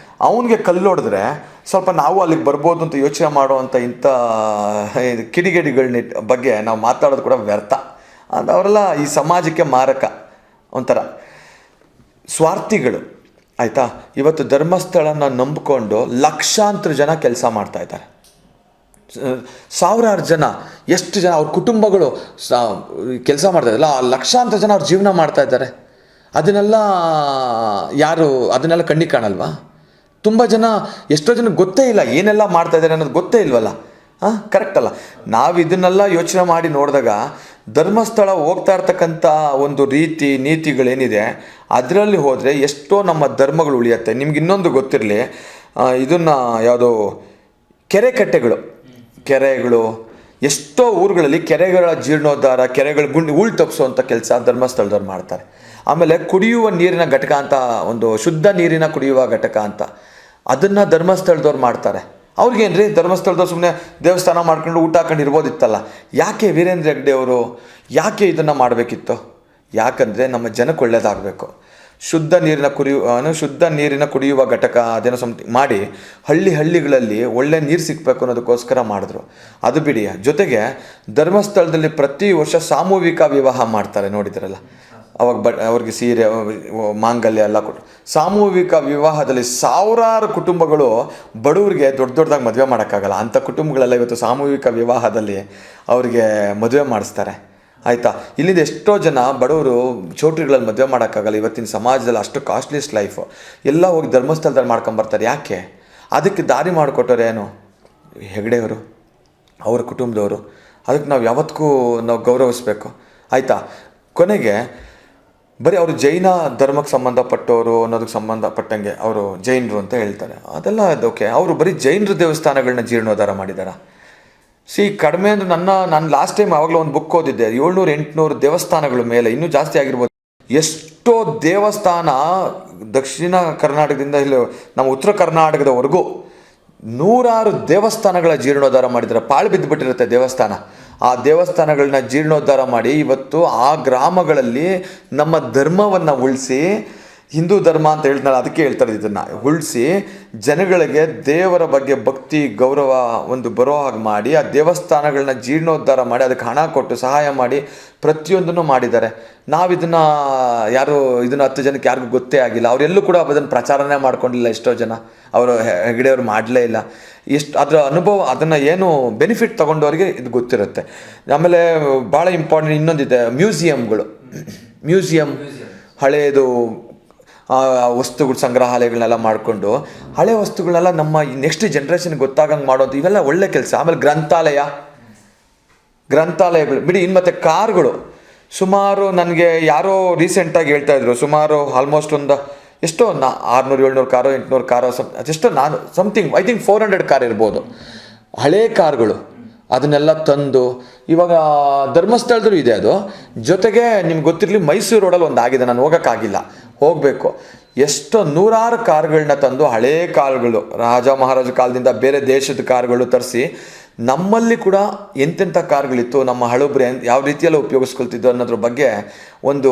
[SPEAKER 1] ಅವನಿಗೆ ಕಲ್ಲೊಡೆದ್ರೆ ಸ್ವಲ್ಪ ನಾವು ಅಲ್ಲಿಗೆ ಬರ್ಬೋದು ಅಂತ ಯೋಚನೆ ಮಾಡುವಂಥ ಇಂಥ ಕಿಡಿಗೇಡಿಗಳನ್ನ ಬಗ್ಗೆ ನಾವು ಮಾತಾಡೋದು ಕೂಡ ವ್ಯರ್ಥ. ಅವರೆಲ್ಲ ಈ ಸಮಾಜಕ್ಕೆ ಮಾರಕ, ಒಂಥರ ಸ್ವಾರ್ಥಿಗಳು, ಆಯಿತಾ. ಇವತ್ತು ಧರ್ಮಸ್ಥಳನ ನಂಬಿಕೊಂಡು ಲಕ್ಷಾಂತರ ಜನ ಕೆಲಸ ಮಾಡ್ತಾಯಿದ್ದಾರೆ. ಸಾವಿರಾರು ಜನ, ಎಷ್ಟು ಜನ ಅವ್ರ ಕುಟುಂಬಗಳು ಕೆಲಸ ಮಾಡ್ತಾಯಿದ್ದಲ್ಲ, ಲಕ್ಷಾಂತರ ಜನ ಅವ್ರ ಜೀವನ ಮಾಡ್ತಾಯಿದ್ದಾರೆ. ಅದನ್ನೆಲ್ಲ ಕಣ್ಣಿಗೆ ಕಾಣಲ್ವಾ? ತುಂಬ ಜನ, ಎಷ್ಟೋ ಜನಕ್ಕೆ ಗೊತ್ತೇ ಇಲ್ಲ ಏನೆಲ್ಲ ಮಾಡ್ತಾಯಿದ್ದಾರೆ ಅನ್ನೋದು ಗೊತ್ತೇ ಇಲ್ವಲ್ಲ. ಕರೆಕ್ಟ್ ಅಲ್ಲ? ನಾವು ಇದನ್ನೆಲ್ಲ ಯೋಚನೆ ಮಾಡಿ ನೋಡಿದಾಗ ಧರ್ಮಸ್ಥಳ ಹೋಗ್ತಾ ಇರ್ತಕ್ಕಂಥ ಒಂದು ರೀತಿ ನೀತಿಗಳೇನಿದೆ ಅದರಲ್ಲಿ ಹೋದರೆ ಎಷ್ಟೋ ನಮ್ಮ ಧರ್ಮಗಳು ಉಳಿಯುತ್ತೆ. ನಿಮ್ಗೆ ಇನ್ನೊಂದು ಗೊತ್ತಿರಲಿ, ಇದನ್ನು ಯಾವುದೋ ಕೆರೆಗಳು ಎಷ್ಟೋ ಊರುಗಳಲ್ಲಿ ಕೆರೆಗಳ ಜೀರ್ಣೋದ್ಧಾರ, ಕೆರೆಗಳ ಹೂಳು ತಪ್ಪಿಸುವಂಥ ಕೆಲಸ ಧರ್ಮಸ್ಥಳದವ್ರು ಮಾಡ್ತಾರೆ. ಆಮೇಲೆ ಕುಡಿಯುವ ನೀರಿನ ಘಟಕ ಅಂತ, ಒಂದು ಶುದ್ಧ ನೀರಿನ ಕುಡಿಯುವ ಘಟಕ ಅಂತ, ಅದನ್ನು ಧರ್ಮಸ್ಥಳದವ್ರು ಮಾಡ್ತಾರೆ. ಅವ್ರಿಗೇನು ರೀ, ಧರ್ಮಸ್ಥಳದವ್ರು ಸುಮ್ಮನೆ ದೇವಸ್ಥಾನ ಮಾಡ್ಕೊಂಡು ಊಟ ಹಾಕೊಂಡು ಇರ್ಬೋದಿತ್ತಲ್ಲ. ಯಾಕೆ ವೀರೇಂದ್ರ ಹೆಗ್ಗಡೆ ಅವರು ಯಾಕೆ ಇದನ್ನು ಮಾಡಬೇಕಿತ್ತು? ಯಾಕಂದರೆ ನಮ್ಮ ಜನಕ್ಕೆ ಒಳ್ಳೆಯದಾಗಬೇಕು. ಶುದ್ಧ ನೀರಿನ ಕುಡಿಯುವ ಘಟಕ ಅದೇನೋ ಮಾಡಿ ಹಳ್ಳಿಗಳಲ್ಲಿ ಒಳ್ಳೆ ನೀರು ಸಿಗಬೇಕು ಅನ್ನೋದಕ್ಕೋಸ್ಕರ ಮಾಡಿದ್ರು. ಅದು ಬಿಡಿ, ಜೊತೆಗೆ ಧರ್ಮಸ್ಥಳದಲ್ಲಿ ಪ್ರತಿ ವರ್ಷ ಸಾಮೂಹಿಕ ವಿವಾಹ ಮಾಡ್ತಾರೆ, ನೋಡಿದ್ರಲ್ಲ. ಅವಾಗ ಅವ್ರಿಗೆ ಸೀರೆ, ಮಾಂಗಲ್ಯ ಎಲ್ಲ ಕೊಟ್ಟು ಸಾಮೂಹಿಕ ವಿವಾಹದಲ್ಲಿ ಸಾವಿರಾರು ಕುಟುಂಬಗಳು, ಬಡವರಿಗೆ ದೊಡ್ಡದಾಗಿ ಮದುವೆ ಮಾಡೋಕ್ಕಾಗಲ್ಲ ಅಂಥ ಕುಟುಂಬಗಳೆಲ್ಲ ಇವತ್ತು ಸಾಮೂಹಿಕ ವಿವಾಹದಲ್ಲಿ ಅವ್ರಿಗೆ ಮದುವೆ ಮಾಡಿಸ್ತಾರೆ. ಆಯಿತಾ? ಇಲ್ಲಿಂದ ಎಷ್ಟೋ ಜನ ಬಡವರು ಚೌಟ್ರಿಗಳಲ್ಲಿ ಮದುವೆ ಮಾಡೋಕ್ಕಾಗಲ್ಲ. ಇವತ್ತಿನ ಸಮಾಜದಲ್ಲಿ ಅಷ್ಟು ಕಾಸ್ಟ್ಲಿಯಸ್ಟ್ ಲೈಫು, ಎಲ್ಲ ಹೋಗಿ ಧರ್ಮಸ್ಥಳದಲ್ಲಿ ಮಾಡ್ಕೊಂಬರ್ತಾರೆ. ಯಾಕೆ? ಅದಕ್ಕೆ ದಾರಿ ಮಾಡಿಕೊಟ್ಟವ್ರು ಏನು? ಹೆಗ್ಡೆಯವರು, ಅವರ ಕುಟುಂಬದವರು. ಅದಕ್ಕೆ ನಾವು ಯಾವತ್ತಿಗೂ ನಾವು ಗೌರವಿಸ್ಬೇಕು. ಆಯಿತಾ? ಕೊನೆಗೆ ಬರೀ ಅವರು ಜೈನ ಧರ್ಮಕ್ಕೆ ಸಂಬಂಧಪಟ್ಟವರು ಅನ್ನೋದಕ್ಕೆ ಸಂಬಂಧಪಟ್ಟಂಗೆ ಅವರು ಜೈನರು ಅಂತ ಹೇಳ್ತಾರೆ. ಅದೆಲ್ಲ ಓಕೆ, ಅವರು ಬರೀ ಜೈನರ ದೇವಸ್ಥಾನಗಳನ್ನ ಜೀರ್ಣೋದ್ಧಾರ ಮಾಡಿದ್ದಾರೆ. ಕಡಿಮೆ ಅಂದರೆ ನಾನು ಲಾಸ್ಟ್ ಟೈಮ್ ಆವಾಗಲೂ ಒಂದು ಬುಕ್ ಓದಿದ್ದೆ, 700-800 ದೇವಸ್ಥಾನಗಳ ಮೇಲೆ, ಇನ್ನೂ ಜಾಸ್ತಿ ಆಗಿರ್ಬೋದು. ಎಷ್ಟೋ ದೇವಸ್ಥಾನ ದಕ್ಷಿಣ ಕರ್ನಾಟಕದಿಂದ ಇಲ್ಲಿ ನಮ್ಮ ಉತ್ತರ ಕರ್ನಾಟಕದವರೆಗೂ ನೂರಾರು ದೇವಸ್ಥಾನಗಳ ಜೀರ್ಣೋದ್ಧಾರ ಮಾಡಿದ್ದಾರೆ. ಪಾಳು ಬಿದ್ದುಬಿಟ್ಟಿರುತ್ತೆ ದೇವಸ್ಥಾನ. ಆ ದೇವಸ್ಥಾನಗಳನ್ನ ಜೀರ್ಣೋದ್ಧಾರ ಮಾಡಿ ಇವತ್ತು ಆ ಗ್ರಾಮಗಳಲ್ಲಿ ನಮ್ಮ ಧರ್ಮವನ್ನು ಉಳಿಸಿ, ಹಿಂದೂ ಧರ್ಮ ಅಂತ ಹೇಳ್ತಾರೆ, ಅದಕ್ಕೆ ಹೇಳ್ತಾರೆ, ಇದನ್ನು ಉಳಿಸಿ ಜನಗಳಿಗೆ ದೇವರ ಬಗ್ಗೆ ಭಕ್ತಿ ಗೌರವ ಒಂದು ಬರೋ ಹಾಗೆ ಮಾಡಿ, ಆ ದೇವಸ್ಥಾನಗಳನ್ನ ಜೀರ್ಣೋದ್ಧಾರ ಮಾಡಿ ಅದಕ್ಕೆ ಹಣ ಕೊಟ್ಟು ಸಹಾಯ ಮಾಡಿ ಪ್ರತಿಯೊಂದನ್ನು ಮಾಡಿದ್ದಾರೆ. ನಾವಿದನ್ನು ಇದನ್ನು 10 ಜನಕ್ಕೆ ಯಾರಿಗೂ ಗೊತ್ತೇ ಆಗಿಲ್ಲ. ಅವರೆಲ್ಲೂ ಕೂಡ ಅದನ್ನು ಪ್ರಚಾರನೇ ಮಾಡ್ಕೊಂಡಿಲ್ಲ. ಎಷ್ಟೋ ಜನ ಅವರು ಹೆಗ್ಡೆಯವರು ಮಾಡಲೇ ಇಲ್ಲ. ಅದರ ಅನುಭವ, ಅದನ್ನು ಏನು ಬೆನಿಫಿಟ್ ತೊಗೊಂಡವ್ರಿಗೆ ಇದು ಗೊತ್ತಿರುತ್ತೆ. ಆಮೇಲೆ ಭಾಳ ಇಂಪಾರ್ಟೆಂಟ್ ಇನ್ನೊಂದಿದೆ, ಮ್ಯೂಸಿಯಂ ಹಳೆಯದು ವಸ್ತುಗಳು, ಸಂಗ್ರಹಾಲಯಗಳನ್ನೆಲ್ಲ ಮಾಡಿಕೊಂಡು ಹಳೆ ವಸ್ತುಗಳನ್ನೆಲ್ಲ ನಮ್ಮ ನೆಕ್ಸ್ಟ್ ಜನ್ರೇಷನ್ಗೆ ಗೊತ್ತಾಗಂಗೆ ಮಾಡೋದು, ಇವೆಲ್ಲ ಒಳ್ಳೆ ಕೆಲಸ. ಆಮೇಲೆ ಗ್ರಂಥಾಲಯಗಳು ಬಿಡಿ. ಇನ್ನು ಮತ್ತು ಕಾರ್ಗಳು ಸುಮಾರು, ನನಗೆ ಯಾರೋ ರೀಸೆಂಟಾಗಿ ಹೇಳ್ತಾಯಿದ್ರು, ಸುಮಾರು ಆಲ್ಮೋಸ್ಟ್ ಒಂದು ಎಷ್ಟೋ 600-700 ಕಾರೋ 800 ಕಾರೋ ಅದೆಷ್ಟೋ, ನಾನು ಸಮಥಿಂಗ್ ಐ ಥಿಂಕ್ 400 ಕಾರ್ ಇರ್ಬೋದು, ಹಳೇ ಕಾರ್ಗಳು. ಅದನ್ನೆಲ್ಲ ತಂದು ಇವಾಗ ಧರ್ಮಸ್ಥಳದಲ್ಲೂ ಇದೆ ಅದು. ಜೊತೆಗೆ ನಿಮ್ಗೆ ಗೊತ್ತಿರಲಿ, ಮೈಸೂರು ರೋಡಲ್ಲಿ ಒಂದು ಆಗಿದೆ, ನಾನು ಹೋಗೋಕ್ಕಾಗಿಲ್ಲ, ಹೋಗಬೇಕು. ಎಷ್ಟೋ ನೂರಾರು ಕಾರ್ಗಳನ್ನ ತಂದು, ಹಳೇ ಕಾರುಗಳು, ರಾಜ ಮಹಾರಾಜ ಕಾಲದಿಂದ ಬೇರೆ ದೇಶದ ಕಾರುಗಳು ತರಿಸಿ, ನಮ್ಮಲ್ಲಿ ಕೂಡ ಎಂತೆಂಥ ಕಾರ್ಗಳಿತ್ತು, ನಮ್ಮ ಹಳಬ್ರು ಯಾವ ರೀತಿಯೆಲ್ಲ ಉಪಯೋಗಿಸ್ಕೊಳ್ತಿದ್ದು ಅನ್ನೋದ್ರ ಬಗ್ಗೆ ಒಂದು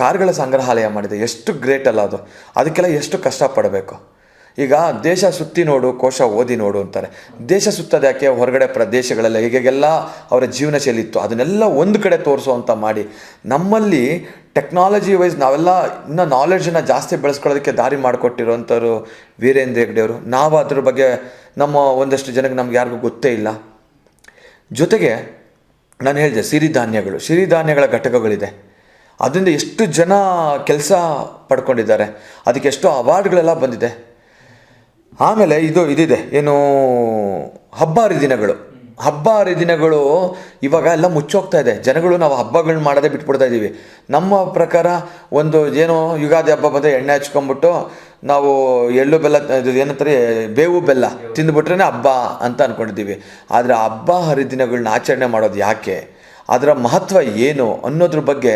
[SPEAKER 1] ಕಾರ್ಗಳ ಸಂಗ್ರಹಾಲಯ ಮಾಡಿದೆ. ಎಷ್ಟು ಗ್ರೇಟ್ ಅಲ್ಲ ಅದು. ಅದಕ್ಕೆಲ್ಲ ಎಷ್ಟು ಕಷ್ಟಪಡಬೇಕು. ಈಗ ದೇಶ ಸುತ್ತಿ ನೋಡು, ಕೋಶ ಓದಿ ನೋಡು ಅಂತಾರೆ. ದೇಶ ಸುತ್ತೋದು ಯಾಕೆ? ಹೊರಗಡೆ ಪ್ರದೇಶಗಳೆಲ್ಲ ಹೀಗೆಲ್ಲ ಅವರ ಜೀವನ ಶೈಲಿ ಇತ್ತು, ಅದನ್ನೆಲ್ಲ ಒಂದು ಕಡೆ ತೋರಿಸುವಂಥ ಮಾಡಿ, ನಮ್ಮಲ್ಲಿ ಟೆಕ್ನಾಲಜಿ ವೈಸ್ ನಾವೆಲ್ಲ ಇನ್ನೂ ನಾಲೆಡ್ಜನ್ನು ಜಾಸ್ತಿ ಬೆಳೆಸ್ಕೊಳ್ಳೋದಕ್ಕೆ ದಾರಿ ಮಾಡಿಕೊಟ್ಟಿರೋಂಥವ್ರು ವೀರೇಂದ್ರ ಹೆಗ್ಡೆಯವರು. ನಾವು ಅದ್ರ ಬಗ್ಗೆ ನಮ್ಮ ಒಂದಷ್ಟು ಜನಕ್ಕೆ ನಮ್ಗೆ ಯಾರಿಗೂ ಗೊತ್ತೇ ಇಲ್ಲ. ಜೊತೆಗೆ ನಾನು ಹೇಳಿದೆ, ಸಿರಿಧಾನ್ಯಗಳ ಘಟಕಗಳಿದೆ. ಅದರಿಂದ ಎಷ್ಟು ಜನ ಕೆಲಸ ಪಡ್ಕೊಂಡಿದ್ದಾರೆ, ಅದಕ್ಕೆ ಎಷ್ಟೋ ಅವಾರ್ಡ್ಗಳೆಲ್ಲ ಬಂದಿದೆ. ಆಮೇಲೆ ಇದಿದೆ ಏನು, ಹಬ್ಬ ಹರಿದಿನಗಳು ಇವಾಗ ಎಲ್ಲ ಮುಚ್ಚೋಗ್ತಾ ಇದೆ. ಜನಗಳು ನಾವು ಹಬ್ಬಗಳನ್ನ ಮಾಡೋದೇ ಬಿಟ್ಬಿಡ್ತಾ ಇದ್ದೀವಿ. ನಮ್ಮ ಪ್ರಕಾರ ಒಂದು ಏನೋ ಯುಗಾದಿ ಹಬ್ಬ ಬಂದರೆ ಎಣ್ಣೆ ಹಚ್ಕೊಂಡ್ಬಿಟ್ಟು ನಾವು ಎಳ್ಳು ಬೆಲ್ಲ, ಏನಂತಾರೆ, ಬೇವು ಬೆಲ್ಲ ತಿಂದುಬಿಟ್ರೇ ಹಬ್ಬ ಅಂತ ಅಂದ್ಕೊಂಡಿದ್ದೀವಿ. ಆದರೆ ಹಬ್ಬ ಹರಿದಿನಗಳನ್ನ ಆಚರಣೆ ಮಾಡೋದು ಯಾಕೆ, ಅದರ ಮಹತ್ವ ಏನು ಅನ್ನೋದ್ರ ಬಗ್ಗೆ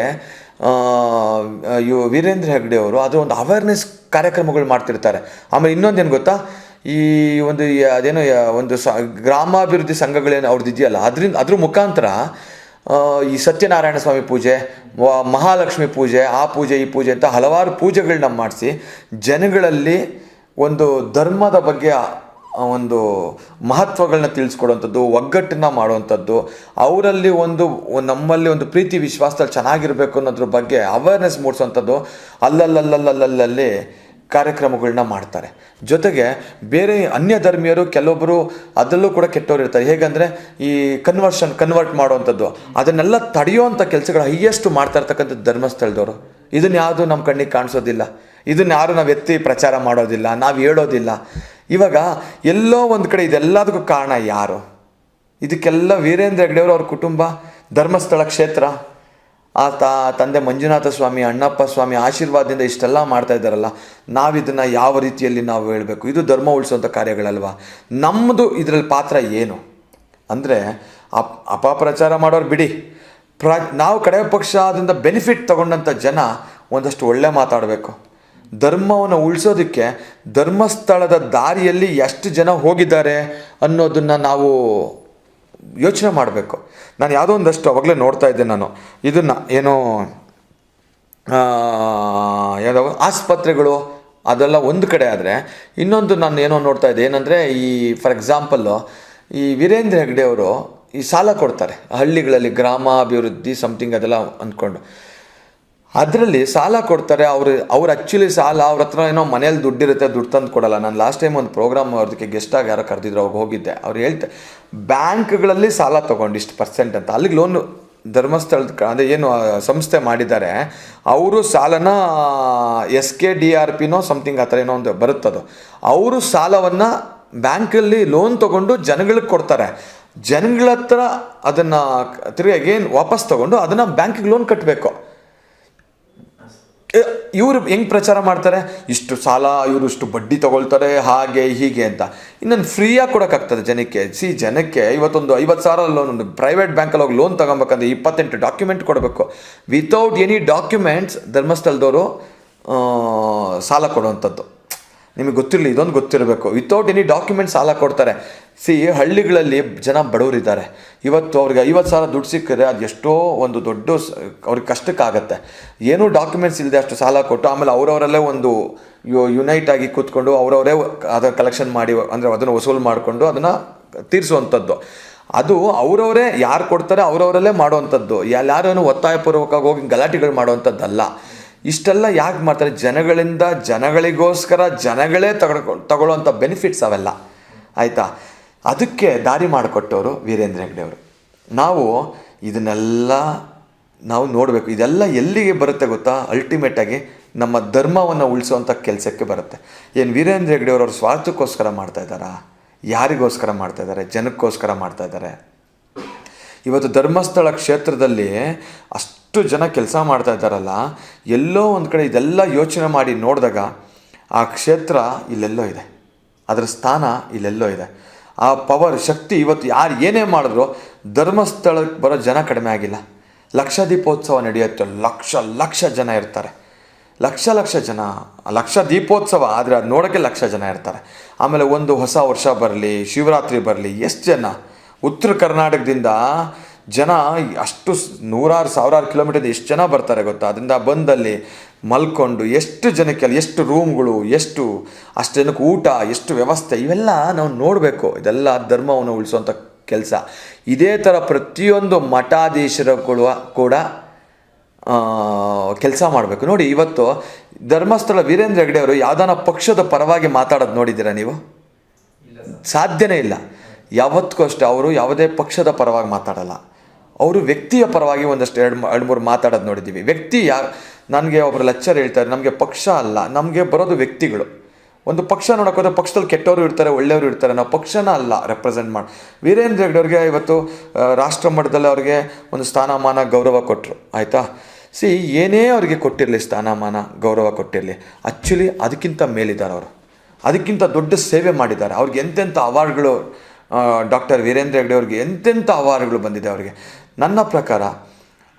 [SPEAKER 1] ವೀರೇಂದ್ರ ಹೆಗ್ಡೆ ಅವರು ಅದರ ಒಂದು ಅವೇರ್ನೆಸ್ ಕಾರ್ಯಕ್ರಮಗಳು ಮಾಡ್ತಿರ್ತಾರೆ. ಆಮೇಲೆ ಇನ್ನೊಂದೇನು ಗೊತ್ತಾ, ಈ ಒಂದು ಅದೇನೋ ಒಂದು ಗ್ರಾಮಾಭಿವೃದ್ಧಿ ಸಂಘಗಳೇನು ಅವ್ರದ್ದು ಇದೆಯಲ್ಲ, ಅದ್ರ ಮುಖಾಂತರ ಈ ಸತ್ಯನಾರಾಯಣ ಸ್ವಾಮಿ ಪೂಜೆ, ಮಹಾಲಕ್ಷ್ಮಿ ಪೂಜೆ, ಆ ಪೂಜೆ ಈ ಪೂಜೆ ಅಂತ ಹಲವಾರು ಪೂಜೆಗಳನ್ನ ಮಾಡಿಸಿ ಜನಗಳಲ್ಲಿ ಒಂದು ಧರ್ಮದ ಬಗ್ಗೆ ಒಂದು ಮಹತ್ವಗಳನ್ನ ತಿಳಿಸ್ಕೊಡುವಂಥದ್ದು, ಒಗ್ಗಟ್ಟನ್ನು ಮಾಡುವಂಥದ್ದು, ಅವರಲ್ಲಿ ನಮ್ಮಲ್ಲಿ ಒಂದು ಪ್ರೀತಿ ವಿಶ್ವಾಸದಲ್ಲಿ ಚೆನ್ನಾಗಿರಬೇಕು ಅನ್ನೋದ್ರ ಬಗ್ಗೆ ಅವೇರ್ನೆಸ್ ಮೂಡಿಸುವಂಥದ್ದು ಅಲ್ಲಲ್ಲಿ ಕಾರ್ಯಕ್ರಮಗಳನ್ನ ಮಾಡ್ತಾರೆ. ಜೊತೆಗೆ ಬೇರೆ ಅನ್ಯ ಧರ್ಮೀಯರು ಕೆಲವೊಬ್ಬರು ಅದರಲ್ಲೂ ಕೂಡ ಕೆಟ್ಟವ್ರು ಇರ್ತಾರೆ. ಹೇಗಂದರೆ ಈ ಕನ್ವರ್ಟ್ ಮಾಡುವಂಥದ್ದು, ಅದನ್ನೆಲ್ಲ ತಡೆಯುವಂಥ ಕೆಲಸಗಳು ಹೈಯೆಸ್ಟ್ ಮಾಡ್ತಾ ಇರ್ತಕ್ಕಂಥದ್ದು ಧರ್ಮಸ್ಥಳದವರು. ಇದನ್ನು ಯಾವುದು ನಮ್ಮ ಕಣ್ಣಿಗೆ ಕಾಣಿಸೋದಿಲ್ಲ, ಇದನ್ನು ಯಾರು ನಾವು ಎತ್ತಿ ಪ್ರಚಾರ ಮಾಡೋದಿಲ್ಲ, ನಾವು ಹೇಳೋದಿಲ್ಲ. ಇವಾಗ ಎಲ್ಲೋ ಒಂದು ಕಡೆ ಇದೆಲ್ಲದಕ್ಕೂ ಕಾರಣ ಯಾರು? ಇದಕ್ಕೆಲ್ಲ ವೀರೇಂದ್ರ ಹೆಗ್ಡೆಯವರು, ಅವ್ರ ಕುಟುಂಬ ಧರ್ಮಸ್ಥಳ ಕ್ಷೇತ್ರ, ತಂದೆ ಮಂಜುನಾಥ ಸ್ವಾಮಿ, ಅಣ್ಣಪ್ಪ ಸ್ವಾಮಿ ಆಶೀರ್ವಾದದಿಂದ ಇಷ್ಟೆಲ್ಲ ಮಾಡ್ತಾ ಇದ್ದಾರಲ್ಲ, ನಾವಿದನ್ನು ಯಾವ ರೀತಿಯಲ್ಲಿ ನಾವು ಹೇಳಬೇಕು? ಇದು ಧರ್ಮ ಉಳಿಸುವಂಥ ಕಾರ್ಯಗಳಲ್ವಾ? ನಮ್ಮದು ಇದರಲ್ಲಿ ಪಾತ್ರ ಏನು ಅಂದರೆ, ಅಪಪ್ರಚಾರ ಮಾಡೋರು ಬಿಡಿ, ನಾವು ಕಡೆ ಪಕ್ಷ ಅದರಿಂದ ಬೆನಿಫಿಟ್ ತಗೊಂಡಂಥ ಜನ ಒಂದಷ್ಟು ಒಳ್ಳೆ ಮಾತಾಡಬೇಕು. ಧರ್ಮವನ್ನು ಉಳಿಸೋದಕ್ಕೆ ಧರ್ಮಸ್ಥಳದ ದಾರಿಯಲ್ಲಿ ಎಷ್ಟು ಜನ ಹೋಗಿದ್ದಾರೆ ಅನ್ನೋದನ್ನು ನಾವು ಯೋಚನೆ ಮಾಡಬೇಕು. ನಾನು ಯಾವುದೋ ಒಂದಷ್ಟು ಅವಾಗಲೇ ನೋಡ್ತಾ ಇದ್ದೆ ನಾನು ಇದನ್ನು, ಏನೋ ಆಸ್ಪತ್ರೆಗಳು ಅದೆಲ್ಲ ಒಂದು ಕಡೆ ಆದರೆ, ಇನ್ನೊಂದು ನಾನು ಏನೋ ನೋಡ್ತಾ ಇದ್ದೆ ಏನಂದರೆ, ಈ ಫಾರ್ ಎಕ್ಸಾಂಪಲ್ಲು ಈ ವೀರೇಂದ್ರ ಹೆಗ್ಡೆ ಅವರು ಈ ಸಾಲ ಕೊಡ್ತಾರೆ ಹಳ್ಳಿಗಳಲ್ಲಿ, ಗ್ರಾಮಾಭಿವೃದ್ಧಿ ಸಮಥಿಂಗ್ ಅದೆಲ್ಲ ಅಂದ್ಕೊಂಡು, ಅದರಲ್ಲಿ ಸಾಲ ಕೊಡ್ತಾರೆ. ಅವ್ರು ಆ್ಯಕ್ಚುಲಿ ಸಾಲ ಅವ್ರ ಹತ್ರ ಏನೋ ಮನೇಲಿ ದುಡ್ಡಿರುತ್ತೆ, ದುಡ್ಡು ತಂದು ಕೊಡಲ್ಲ. ನಾನು ಲಾಸ್ಟ್ ಟೈಮ್ ಒಂದು ಪ್ರೋಗ್ರಾಮ್ ಅವ್ರದಕ್ಕೆ ಗೆಸ್ಟಾಗಿ ಯಾರೋ ಕರೆದಿದ್ರು, ಅವಾಗ ಹೋಗಿದ್ದೆ. ಅವ್ರು ಹೇಳ್ತಾರೆ ಬ್ಯಾಂಕ್ಗಳಲ್ಲಿ ಸಾಲ ತೊಗೊಂಡು ಇಷ್ಟು ಪರ್ಸೆಂಟ್ ಅಂತ, ಅಲ್ಲಿಗೆ ಲೋನು ಧರ್ಮಸ್ಥಳದ ಅದೇ ಏನು ಸಂಸ್ಥೆ ಮಾಡಿದ್ದಾರೆ ಅವರು ಸಾಲನ SKDRPನೋ ಸಮಥಿಂಗ್ ಆ ಥರ ಏನೋ ಒಂದು ಬರುತ್ತದು, ಅವರು ಸಾಲವನ್ನು ಬ್ಯಾಂಕಲ್ಲಿ ಲೋನ್ ತೊಗೊಂಡು ಜನಗಳಿಗೆ ಕೊಡ್ತಾರೆ. ಜನಗಳ ಹತ್ರ ಅದನ್ನು ತಿರುಗಿ ಅಗೇನ್ ವಾಪಸ್ ತೊಗೊಂಡು ಅದನ್ನು ಬ್ಯಾಂಕಿಗೆ ಲೋನ್ ಕಟ್ಟಬೇಕು. ಇವರು ಹೆಂಗೆ ಪ್ರಚಾರ ಮಾಡ್ತಾರೆ, ಇಷ್ಟು ಸಾಲ ಇವರು ಇಷ್ಟು ಬಡ್ಡಿ ತೊಗೊಳ್ತಾರೆ ಹಾಗೆ ಹೀಗೆ ಅಂತ. ಇನ್ನೊಂದು ಫ್ರೀಯಾಗಿ ಕೊಡೋಕ್ಕಾಗ್ತದೆ ಜನಕ್ಕೆ? ಜನಕ್ಕೆ ಇವತ್ತೊಂದು 50,000 ಲೋನ್, ಒಂದು ಪ್ರೈವೇಟ್ ಬ್ಯಾಂಕಲ್ಲಿ ಹೋಗಿ ಲೋನ್ ತೊಗೊಬೇಕಂದ್ರೆ 28 ಡಾಕ್ಯುಮೆಂಟ್ ಕೊಡಬೇಕು. ವಿತೌಟ್ ಎನಿ ಡಾಕ್ಯುಮೆಂಟ್ಸ್ ಧರ್ಮಸ್ಥಳದವರು ಸಾಲ ಕೊಡುವಂಥದ್ದು. ನಿಮಗೆ ಗೊತ್ತಿರಲಿ, ಇದೊಂದು ಗೊತ್ತಿರಬೇಕು. ವಿತೌಟ್ ಎನಿ ಡಾಕ್ಯುಮೆಂಟ್ಸ್ ಸಾಲ ಕೊಡ್ತಾರೆ. ಹಳ್ಳಿಗಳಲ್ಲಿ ಜನ ಬಡವರಿದ್ದಾರೆ. ಇವತ್ತು ಅವ್ರಿಗೆ 50,000 ದುಡ್ಡು ಸಿಕ್ಕಿದ್ರೆ ಅದು ಎಷ್ಟೋ ಒಂದು ದೊಡ್ಡ ಅವ್ರಿಗೆ ಕಷ್ಟಕ್ಕಾಗತ್ತೆ. ಏನೂ ಡಾಕ್ಯುಮೆಂಟ್ಸ್ ಇಲ್ಲದೆ ಅಷ್ಟು ಸಾಲ ಕೊಟ್ಟು ಆಮೇಲೆ ಅವರವರಲ್ಲೇ ಒಂದು ಯುನೈಟ್ ಆಗಿ ಕೂತ್ಕೊಂಡು ಅವರವರೇ ಅದನ್ನು ಕಲೆಕ್ಷನ್ ಮಾಡಿ, ಅಂದರೆ ಅದನ್ನು ವಸೂಲು ಮಾಡಿಕೊಂಡು ಅದನ್ನು ತೀರಿಸುವಂಥದ್ದು. ಅದು ಅವರವರೇ ಯಾರು ಕೊಡ್ತಾರೆ ಅವರವರಲ್ಲೇ ಮಾಡುವಂಥದ್ದು. ಯಾರೇನು ಒತ್ತಾಯಪೂರ್ವಕವಾಗಿ ಹೋಗಿ ಗಲಾಟೆಗಳು ಮಾಡುವಂಥದ್ದಲ್ಲ. ಇಷ್ಟೆಲ್ಲ ಯಾಕೆ ಮಾಡ್ತಾರೆ? ಜನಗಳಿಗೋಸ್ಕರ ಜನಗಳೇ ತಗೊಳ್ಳೋವಂಥ ಬೆನಿಫಿಟ್ಸ್ ಅವೆಲ್ಲ, ಆಯಿತಾ? ಅದಕ್ಕೆ ದಾರಿ ಮಾಡಿಕೊಟ್ಟವರು ವೀರೇಂದ್ರ ಹೆಗ್ಡೆ ಅವರು. ನಾವು ಇದನ್ನೆಲ್ಲ ನಾವು ನೋಡಬೇಕು. ಇದೆಲ್ಲ ಎಲ್ಲಿಗೆ ಬರುತ್ತೆ ಗೊತ್ತಾ? ಅಲ್ಟಿಮೇಟಾಗಿ ನಮ್ಮ ಧರ್ಮವನ್ನು ಉಳಿಸುವಂಥ ಕೆಲಸಕ್ಕೆ ಬರುತ್ತೆ. ಏನು ವೀರೇಂದ್ರ ಹೆಗ್ಡೆ ಅವರು ಸ್ವಾರ್ಥಕ್ಕೋಸ್ಕರ ಮಾಡ್ತಾ ಇದ್ದಾರಾ? ಯಾರಿಗೋಸ್ಕರ ಮಾಡ್ತಾ ಇದ್ದಾರೆ? ಜನಕ್ಕೋಸ್ಕರ ಮಾಡ್ತಾ ಇದ್ದಾರೆ. ಇವತ್ತು ಧರ್ಮಸ್ಥಳ ಕ್ಷೇತ್ರದಲ್ಲಿ ಅಷ್ಟು ಜನ ಕೆಲಸ ಮಾಡ್ತಾ ಇದ್ದಾರಲ್ಲ, ಎಲ್ಲೋ ಒಂದು ಕಡೆ ಇದೆಲ್ಲ ಯೋಚನೆ ಮಾಡಿ ನೋಡಿದಾಗ ಆ ಕ್ಷೇತ್ರ ಇಲ್ಲೆಲ್ಲೋ ಇದೆ, ಅದರ ಸ್ಥಾನ ಇಲ್ಲೆಲ್ಲೋ ಇದೆ. ಆ ಪವರ್ ಶಕ್ತಿ ಇವತ್ತು ಯಾರು ಏನೇ ಮಾಡಿದ್ರು ಧರ್ಮಸ್ಥಳಕ್ಕೆ ಬರೋ ಜನ ಕಡಿಮೆ ಆಗಿಲ್ಲ. ಲಕ್ಷ ದೀಪೋತ್ಸವ ನಡೆಯುತ್ತೆ, ಲಕ್ಷ ಜನ ಇರ್ತಾರೆ. ಲಕ್ಷ ಜನ, ಲಕ್ಷ ದೀಪೋತ್ಸವ ಆದರೆ ಅದು ನೋಡೋಕ್ಕೆ ಲಕ್ಷ ಜನ ಇರ್ತಾರೆ. ಆಮೇಲೆ ಒಂದು ಹೊಸ ವರ್ಷ ಬರಲಿ, ಶಿವರಾತ್ರಿ ಬರಲಿ, ಎಷ್ಟು ಜನ ಉತ್ತರ ಕರ್ನಾಟಕದಿಂದ ಜನ ಅಷ್ಟು 100,000 ಕಿಲೋಮೀಟರ್ ಎಷ್ಟು ಜನ ಬರ್ತಾರೆ ಗೊತ್ತಾ? ಅದರಿಂದ ಬಂದಲ್ಲಿ ಮಲ್ಕೊಂಡು ಎಷ್ಟು ಜನಕ್ಕೆ ಅಲ್ಲಿ ಎಷ್ಟು ರೂಮ್ಗಳು, ಅಷ್ಟು ಜನಕ್ಕೆ ಊಟ, ಎಷ್ಟು ವ್ಯವಸ್ಥೆ, ಇವೆಲ್ಲ ನಾವು ನೋಡಬೇಕು. ಇದೆಲ್ಲ ಧರ್ಮವನ್ನು ಉಳಿಸುವಂಥ ಕೆಲಸ. ಇದೇ ಥರ ಪ್ರತಿಯೊಂದು ಮಠಾಧೀಶರುಗಳು ಕೂಡ ಕೆಲಸ ಮಾಡಬೇಕು. ನೋಡಿ, ಇವತ್ತು ಧರ್ಮಸ್ಥಳ ವೀರೇಂದ್ರ ಹೆಗ್ಡೆ ಅವರು ಯಾವ್ದಾನ ಪಕ್ಷದ ಪರವಾಗಿ ಮಾತಾಡೋದು ನೋಡಿದ್ದೀರಾ ನೀವು? ಸಾಧ್ಯನೇ ಇಲ್ಲ. ಯಾವತ್ತಿಗೂ ಅಷ್ಟೇ ಅವರು ಯಾವುದೇ ಪಕ್ಷದ ಪರವಾಗಿ ಮಾತಾಡಲ್ಲ. ಅವರು ವ್ಯಕ್ತಿಯ ಪರವಾಗಿ ಒಂದಷ್ಟು 2-3 ಮಾತಾಡೋದು ನೋಡಿದ್ದೀವಿ. ವ್ಯಕ್ತಿ ನನಗೆ ಒಬ್ಬರು ಲೆಕ್ಚರ್ ಹೇಳ್ತಾರೆ, ನಮಗೆ ಪಕ್ಷ ಅಲ್ಲ, ನಮಗೆ ಬರೋದು ವ್ಯಕ್ತಿಗಳು. ಒಂದು ಪಕ್ಷ ನೋಡೋಕ್ಕೋದ್ರೆ ಪಕ್ಷದಲ್ಲಿ ಕೆಟ್ಟವರು ಇರ್ತಾರೆ, ಒಳ್ಳೆಯವರು ಇರ್ತಾರೆ. ನಾವು ಪಕ್ಷನ ಅಲ್ಲ ರೆಪ್ರೆಸೆಂಟ್ ಮಾಡಿ. ವೀರೇಂದ್ರ ಹೆಗ್ಡೆ ಅವ್ರಿಗೆ ಇವತ್ತು ರಾಷ್ಟ್ರ ಮಟ್ಟದಲ್ಲಿ ಅವ್ರಿಗೆ ಒಂದು ಸ್ಥಾನಮಾನ ಗೌರವ ಕೊಟ್ಟರು, ಆಯಿತಾ? ಏನೇ ಅವರಿಗೆ ಕೊಟ್ಟಿರಲಿ, ಸ್ಥಾನಮಾನ ಗೌರವ ಕೊಟ್ಟಿರಲಿ, ಆ್ಯಕ್ಚುಲಿ ಅದಕ್ಕಿಂತ ಮೇಲಿದ್ದಾರೆ ಅವರು. ಅದಕ್ಕಿಂತ ದೊಡ್ಡ ಸೇವೆ ಮಾಡಿದ್ದಾರೆ. ಅವ್ರಿಗೆ ಎಂತೆಂಥ ಅವಾರ್ಡ್ಗಳು, ಡಾಕ್ಟರ್ ವೀರೇಂದ್ರ ಹೆಗ್ಡೆ ಅವ್ರಿಗೆ ಎಂತೆಂಥ ಅವಾರ್ಡ್ಗಳು ಬಂದಿದೆ ಅವರಿಗೆ. ನನ್ನ ಪ್ರಕಾರ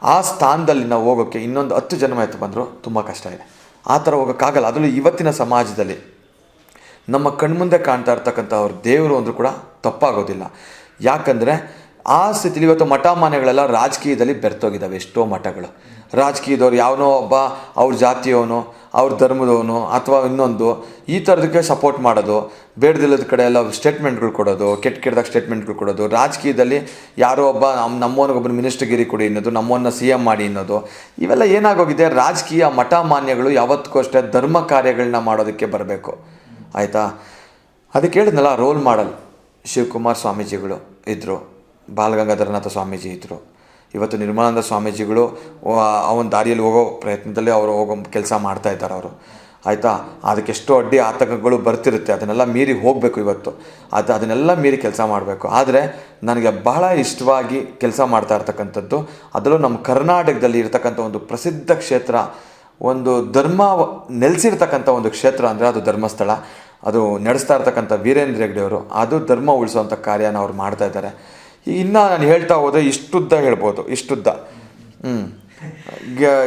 [SPEAKER 1] ಆ ಸ್ಥಾನದಲ್ಲಿ ನಾವು ಹೋಗೋಕ್ಕೆ ಇನ್ನೊಂದು 10 ಜನ್ಮ ಎತ್ತು ಬಂದರೂ ತುಂಬ ಕಷ್ಟ ಇದೆ. ಆ ಥರ ಹೋಗೋಕ್ಕಾಗಲ್ಲ. ಅದರಲ್ಲೂ ಇವತ್ತಿನ ಸಮಾಜದಲ್ಲಿ ನಮ್ಮ ಕಣ್ಮುಂದೆ ಕಾಣ್ತಾ ಇರ್ತಕ್ಕಂಥ ಅವ್ರ ದೇವರು ಅಂದರೂ ಕೂಡ ತಪ್ಪಾಗೋದಿಲ್ಲ. ಯಾಕಂದರೆ ಆ ಸ್ಥಿತಿಲಿ ಇವತ್ತು ಮಠ ಮಾನ್ಯಗಳೆಲ್ಲ ರಾಜಕೀಯದಲ್ಲಿ ಬೆರ್ತೋಗಿದ್ದಾವೆ. ಎಷ್ಟೋ ಮಠಗಳು ರಾಜಕೀಯದವ್ರು ಯಾವನೋ ಒಬ್ಬ ಅವ್ರ ಜಾತಿಯವನು, ಅವ್ರ ಧರ್ಮದವನು ಅಥವಾ ಇನ್ನೊಂದು ಈ ಥರದಕ್ಕೆ ಸಪೋರ್ಟ್ ಮಾಡೋದು, ಬೇಡದಿಲ್ಲದ ಕಡೆ ಎಲ್ಲ ಸ್ಟೇಟ್ಮೆಂಟ್ಗಳು ಕೊಡೋದು, ಕೆಟ್ಟದಾಗ ಸ್ಟೇಟ್ಮೆಂಟ್ಗಳು ಕೊಡೋದು. ರಾಜಕೀಯದಲ್ಲಿ ಯಾರೋ ಒಬ್ಬ ನಮ್ಮವನಿಗೊಬ್ಬರು ಮಿನಿಸ್ಟರ್ಗಿರಿ ಕೊಡಿ ಅನ್ನೋದು, ನಮ್ಮನ್ನು CM ಮಾಡಿ ಅನ್ನೋದು, ಇವೆಲ್ಲ ಏನಾಗೋಗಿದೆ? ರಾಜಕೀಯ ಮಠ ಮಾನ್ಯಗಳು ಯಾವತ್ತಿಗೂ ಅಷ್ಟೇ ಧರ್ಮ ಕಾರ್ಯಗಳನ್ನ ಮಾಡೋದಕ್ಕೆ ಬರಬೇಕು, ಆಯಿತಾ? ಅದಕ್ಕೆ ಹೇಳಿದ್ನಲ್ಲ, ರೋಲ್ ಮಾಡಲ್ ಶಿವಕುಮಾರ್ ಸ್ವಾಮೀಜಿಗಳು ಇದ್ದರು, ಬಾಲಗಂಗಾಧರನಾಥ ಸ್ವಾಮೀಜಿ ಇದ್ದರು, ಇವತ್ತು ನಿರ್ಮಲಾನಂದ ಸ್ವಾಮೀಜಿಗಳು ಅವನ ದಾರಿಯಲ್ಲಿ ಹೋಗೋ ಪ್ರಯತ್ನದಲ್ಲಿ ಅವರು ಹೋಗೋ ಕೆಲಸ ಮಾಡ್ತಾ ಇದ್ದಾರೆ. ಅವರು ಆಯಿತಾ. ಅದಕ್ಕೆಷ್ಟೋ ಅಡ್ಡಿ ಆತಂಕಗಳು ಬರ್ತಿರುತ್ತೆ, ಅದನ್ನೆಲ್ಲ ಮೀರಿ ಹೋಗಬೇಕು ಇವತ್ತು. ಅದನ್ನೆಲ್ಲ ಮೀರಿ ಕೆಲಸ ಮಾಡಬೇಕು. ಆದರೆ ನನಗೆ ಬಹಳ ಇಷ್ಟವಾಗಿ ಕೆಲಸ ಮಾಡ್ತಾ ಇರ್ತಕ್ಕಂಥದ್ದು, ಅದರಲ್ಲೂ ನಮ್ಮ ಕರ್ನಾಟಕದಲ್ಲಿ ಇರ್ತಕ್ಕಂಥ ಒಂದು ಪ್ರಸಿದ್ಧ ಕ್ಷೇತ್ರ, ಒಂದು ಧರ್ಮ ನೆಲೆಸಿರ್ತಕ್ಕಂಥ ಒಂದು ಕ್ಷೇತ್ರ ಅಂದರೆ ಅದು ಧರ್ಮಸ್ಥಳ. ಅದು ನಡೆಸ್ತಾ ಇರ್ತಕ್ಕಂಥ ವೀರೇಂದ್ರ ಹೆಗ್ಗಡೆ ಅವರು, ಅದು ಧರ್ಮ ಉಳಿಸುವಂಥ ಕಾರ್ಯನ ಅವ್ರು ಮಾಡ್ತಾ ಇದ್ದಾರೆ. ಇನ್ನು ನಾನು ಹೇಳ್ತಾ ಹೋದರೆ ಇಷ್ಟುದ್ದ ಹೇಳ್ಬೋದು, ಇಷ್ಟುದ್ದ.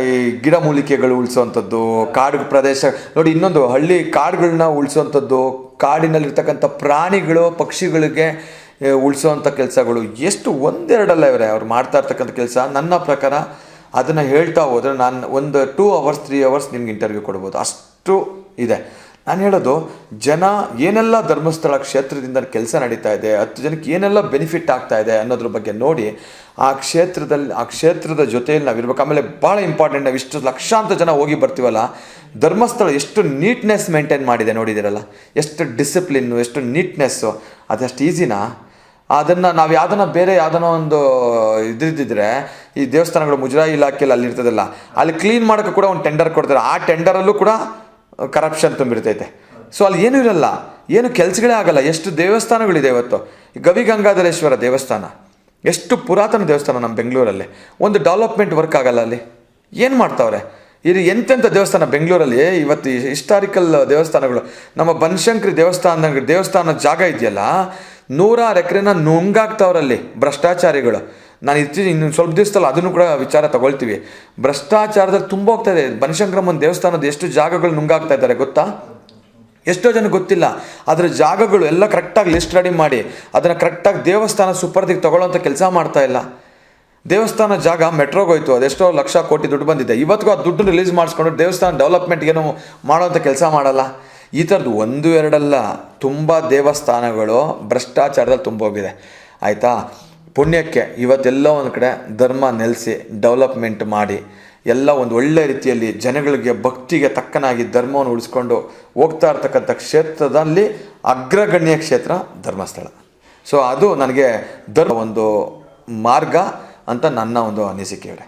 [SPEAKER 1] ಈ ಗಿಡಮೂಲಿಕೆಗಳು ಉಳಿಸುವಂಥದ್ದು, ಕಾಡು ಪ್ರದೇಶ ನೋಡಿ, ಇನ್ನೊಂದು ಹಳ್ಳಿ ಕಾಡುಗಳನ್ನ ಉಳಿಸುವಂಥದ್ದು, ಕಾಡಿನಲ್ಲಿರ್ತಕ್ಕಂಥ ಪ್ರಾಣಿಗಳು ಪಕ್ಷಿಗಳಿಗೆ ಉಳಿಸುವಂಥ ಕೆಲಸಗಳು ಎಷ್ಟು ಒಂದೆರಡಲ್ಲ ಇವರೇ ಅವ್ರು ಮಾಡ್ತಾ ಇರ್ತಕ್ಕಂಥ ಕೆಲಸ. ನನ್ನ ಪ್ರಕಾರ ಅದನ್ನು ಹೇಳ್ತಾ ಹೋದರೆ ನಾನು ಒಂದು 2 hours 3 hours ನಿಮ್ಗೆ ಇಂಟರ್ವ್ಯೂ ಕೊಡ್ಬೋದು, ಅಷ್ಟು ಇದೆ. ನಾನು ಹೇಳೋದು, ಜನ ಏನೆಲ್ಲ ಧರ್ಮಸ್ಥಳ ಕ್ಷೇತ್ರದಿಂದ ಕೆಲಸ ನಡೀತಾ ಇದೆ, 10 ಜನಕ್ಕೆ ಏನೆಲ್ಲ ಬೆನಿಫಿಟ್ ಆಗ್ತಾ ಇದೆ ಅನ್ನೋದ್ರ ಬಗ್ಗೆ ನೋಡಿ ಆ ಕ್ಷೇತ್ರದ ಜೊತೆಯಲ್ಲಿ ನಾವಿರ್ಬೇಕು. ಆಮೇಲೆ ಭಾಳ ಇಂಪಾರ್ಟೆಂಟ್, ನಾವು ಇಷ್ಟು ಲಕ್ಷಾಂತರ ಜನ ಹೋಗಿ ಬರ್ತೀವಲ್ಲ, ಧರ್ಮಸ್ಥಳ ಎಷ್ಟು ನೀಟ್ನೆಸ್ ಮೇಂಟೈನ್ ಮಾಡಿದೆ ನೋಡಿದ್ದೀರಲ್ಲ, ಎಷ್ಟು ಡಿಸಿಪ್ಲಿನ್ನು, ಎಷ್ಟು ನೀಟ್ನೆಸ್ಸು. ಅದಷ್ಟು ಈಸಿನಾ? ಅದನ್ನು ನಾವು ಬೇರೆ ಯಾವುದನ್ನೋ ಒಂದು ಇದ್ದಿದ್ದರೆ, ಈ ದೇವಸ್ಥಾನಗಳು ಮುಜರಾಯಿ ಇಲಾಖೆಯಲ್ಲಿ ಅಲ್ಲಿರ್ತದಲ್ಲ, ಅಲ್ಲಿ ಕ್ಲೀನ್ ಮಾಡೋಕ್ಕೆ ಕೂಡ ಒಂದು ಟೆಂಡರ್ ಕೊಡ್ತಾರೆ. ಆ ಟೆಂಡರಲ್ಲೂ ಕೂಡ ಕರಪ್ಷನ್ ತುಂಬಿರ್ತೈತೆ. ಸೊ ಅಲ್ಲಿ ಏನೂ ಇರಲ್ಲ, ಏನು ಕೆಲಸಗಳೇ ಆಗಲ್ಲ. ಎಷ್ಟು ದೇವಸ್ಥಾನಗಳಿದೆ ಇವತ್ತು. ಗವಿಗಂಗಾಧರೇಶ್ವರ ದೇವಸ್ಥಾನ ಎಷ್ಟು ಪುರಾತನ ದೇವಸ್ಥಾನ ನಮ್ಮ ಬೆಂಗಳೂರಲ್ಲಿ, ಒಂದು ಡೆವಲಪ್ಮೆಂಟ್ ವರ್ಕ್ ಆಗಲ್ಲ ಅಲ್ಲಿ. ಏನು ಮಾಡ್ತಾವ್ರೆ? ಇದು ಎಂತೆಂಥ ದೇವಸ್ಥಾನ ಬೆಂಗಳೂರಲ್ಲಿ ಇವತ್ತು ಹಿಸ್ಟಾರಿಕಲ್ ದೇವಸ್ಥಾನಗಳು. ನಮ್ಮ ಬನಶಂಕರಿ ದೇವಸ್ಥಾನ ಜಾಗ ಇದೆಯಲ್ಲ, 100 ಎಕರೆನ ನುಂಗಾಗ್ತಾವ್ರಲ್ಲಿ ಭ್ರಷ್ಟಾಚಾರಿಗಳು. ನಾನು ಇನ್ನು ಸ್ವಲ್ಪ ದಿವಸದಲ್ಲಿ ಅದನ್ನು ಕೂಡ ವಿಚಾರ ತಗೊಳ್ತೀವಿ. ಭ್ರಷ್ಟಾಚಾರದಲ್ಲಿ ತುಂಬ ಹೋಗ್ತಾಯಿದೆ. ಬನಶಂಕರಮ್ಮನ ದೇವಸ್ಥಾನದ ಎಷ್ಟು ಜಾಗಗಳು ನುಂಗಾಗ್ತಾ ಇದ್ದಾರೆ ಗೊತ್ತಾ? ಎಷ್ಟೋ ಜನ ಗೊತ್ತಿಲ್ಲ. ಅದರ ಜಾಗಗಳು ಎಲ್ಲ ಕರೆಕ್ಟಾಗಿ ಲಿಸ್ಟ್ ರೆಡಿ ಮಾಡಿ ಅದನ್ನು ಕರೆಕ್ಟಾಗಿ ದೇವಸ್ಥಾನ ಸುಪರ್ದಿಗೆ ತಗೊಳ್ಳೋಂಥ ಕೆಲಸ ಮಾಡ್ತಾ ಇಲ್ಲ. ದೇವಸ್ಥಾನ ಜಾಗ ಮೆಟ್ರೋಗೋಯ್ತು, ಅದೆಷ್ಟೋ ಲಕ್ಷ ಕೋಟಿ ದುಡ್ಡು ಬಂದಿದೆ. ಇವತ್ತಿಗೂ ಆ ದುಡ್ಡು ರಿಲೀಸ್ ಮಾಡಿಸ್ಕೊಂಡು ದೇವಸ್ಥಾನ ಡೆವಲಪ್ಮೆಂಟ್ಗೇನು ಮಾಡೋಂಥ ಕೆಲಸ ಮಾಡಲ್ಲ. ಈ ಥರದ್ದು 1-2 ತುಂಬ ದೇವಸ್ಥಾನಗಳು ಭ್ರಷ್ಟಾಚಾರದಲ್ಲಿ ತುಂಬೋಗಿದೆ, ಆಯಿತಾ. ಪುಣ್ಯಕ್ಕೆ ಇವತ್ತೆಲ್ಲ ಒಂದು ಕಡೆ ಧರ್ಮ ನೆಲೆಸಿ ಡೆವಲಪ್ಮೆಂಟ್ ಮಾಡಿ ಎಲ್ಲ ಒಂದು ಒಳ್ಳೆ ರೀತಿಯಲ್ಲಿ ಜನಗಳಿಗೆ ಭಕ್ತಿಗೆ ತಕ್ಕನಾಗಿ ಧರ್ಮವನ್ನು ಉಳಿಸ್ಕೊಂಡು ಹೋಗ್ತಾ ಇರ್ತಕ್ಕಂಥ ಕ್ಷೇತ್ರದಲ್ಲಿ ಅಗ್ರಗಣ್ಯ ಕ್ಷೇತ್ರ ಧರ್ಮಸ್ಥಳ. ಸೊ ಅದು ನನಗೆ ಒಂದು ಮಾರ್ಗ ಅಂತ ನನ್ನ ಒಂದು ಅನಿಸಿಕೆ ಇದೆ.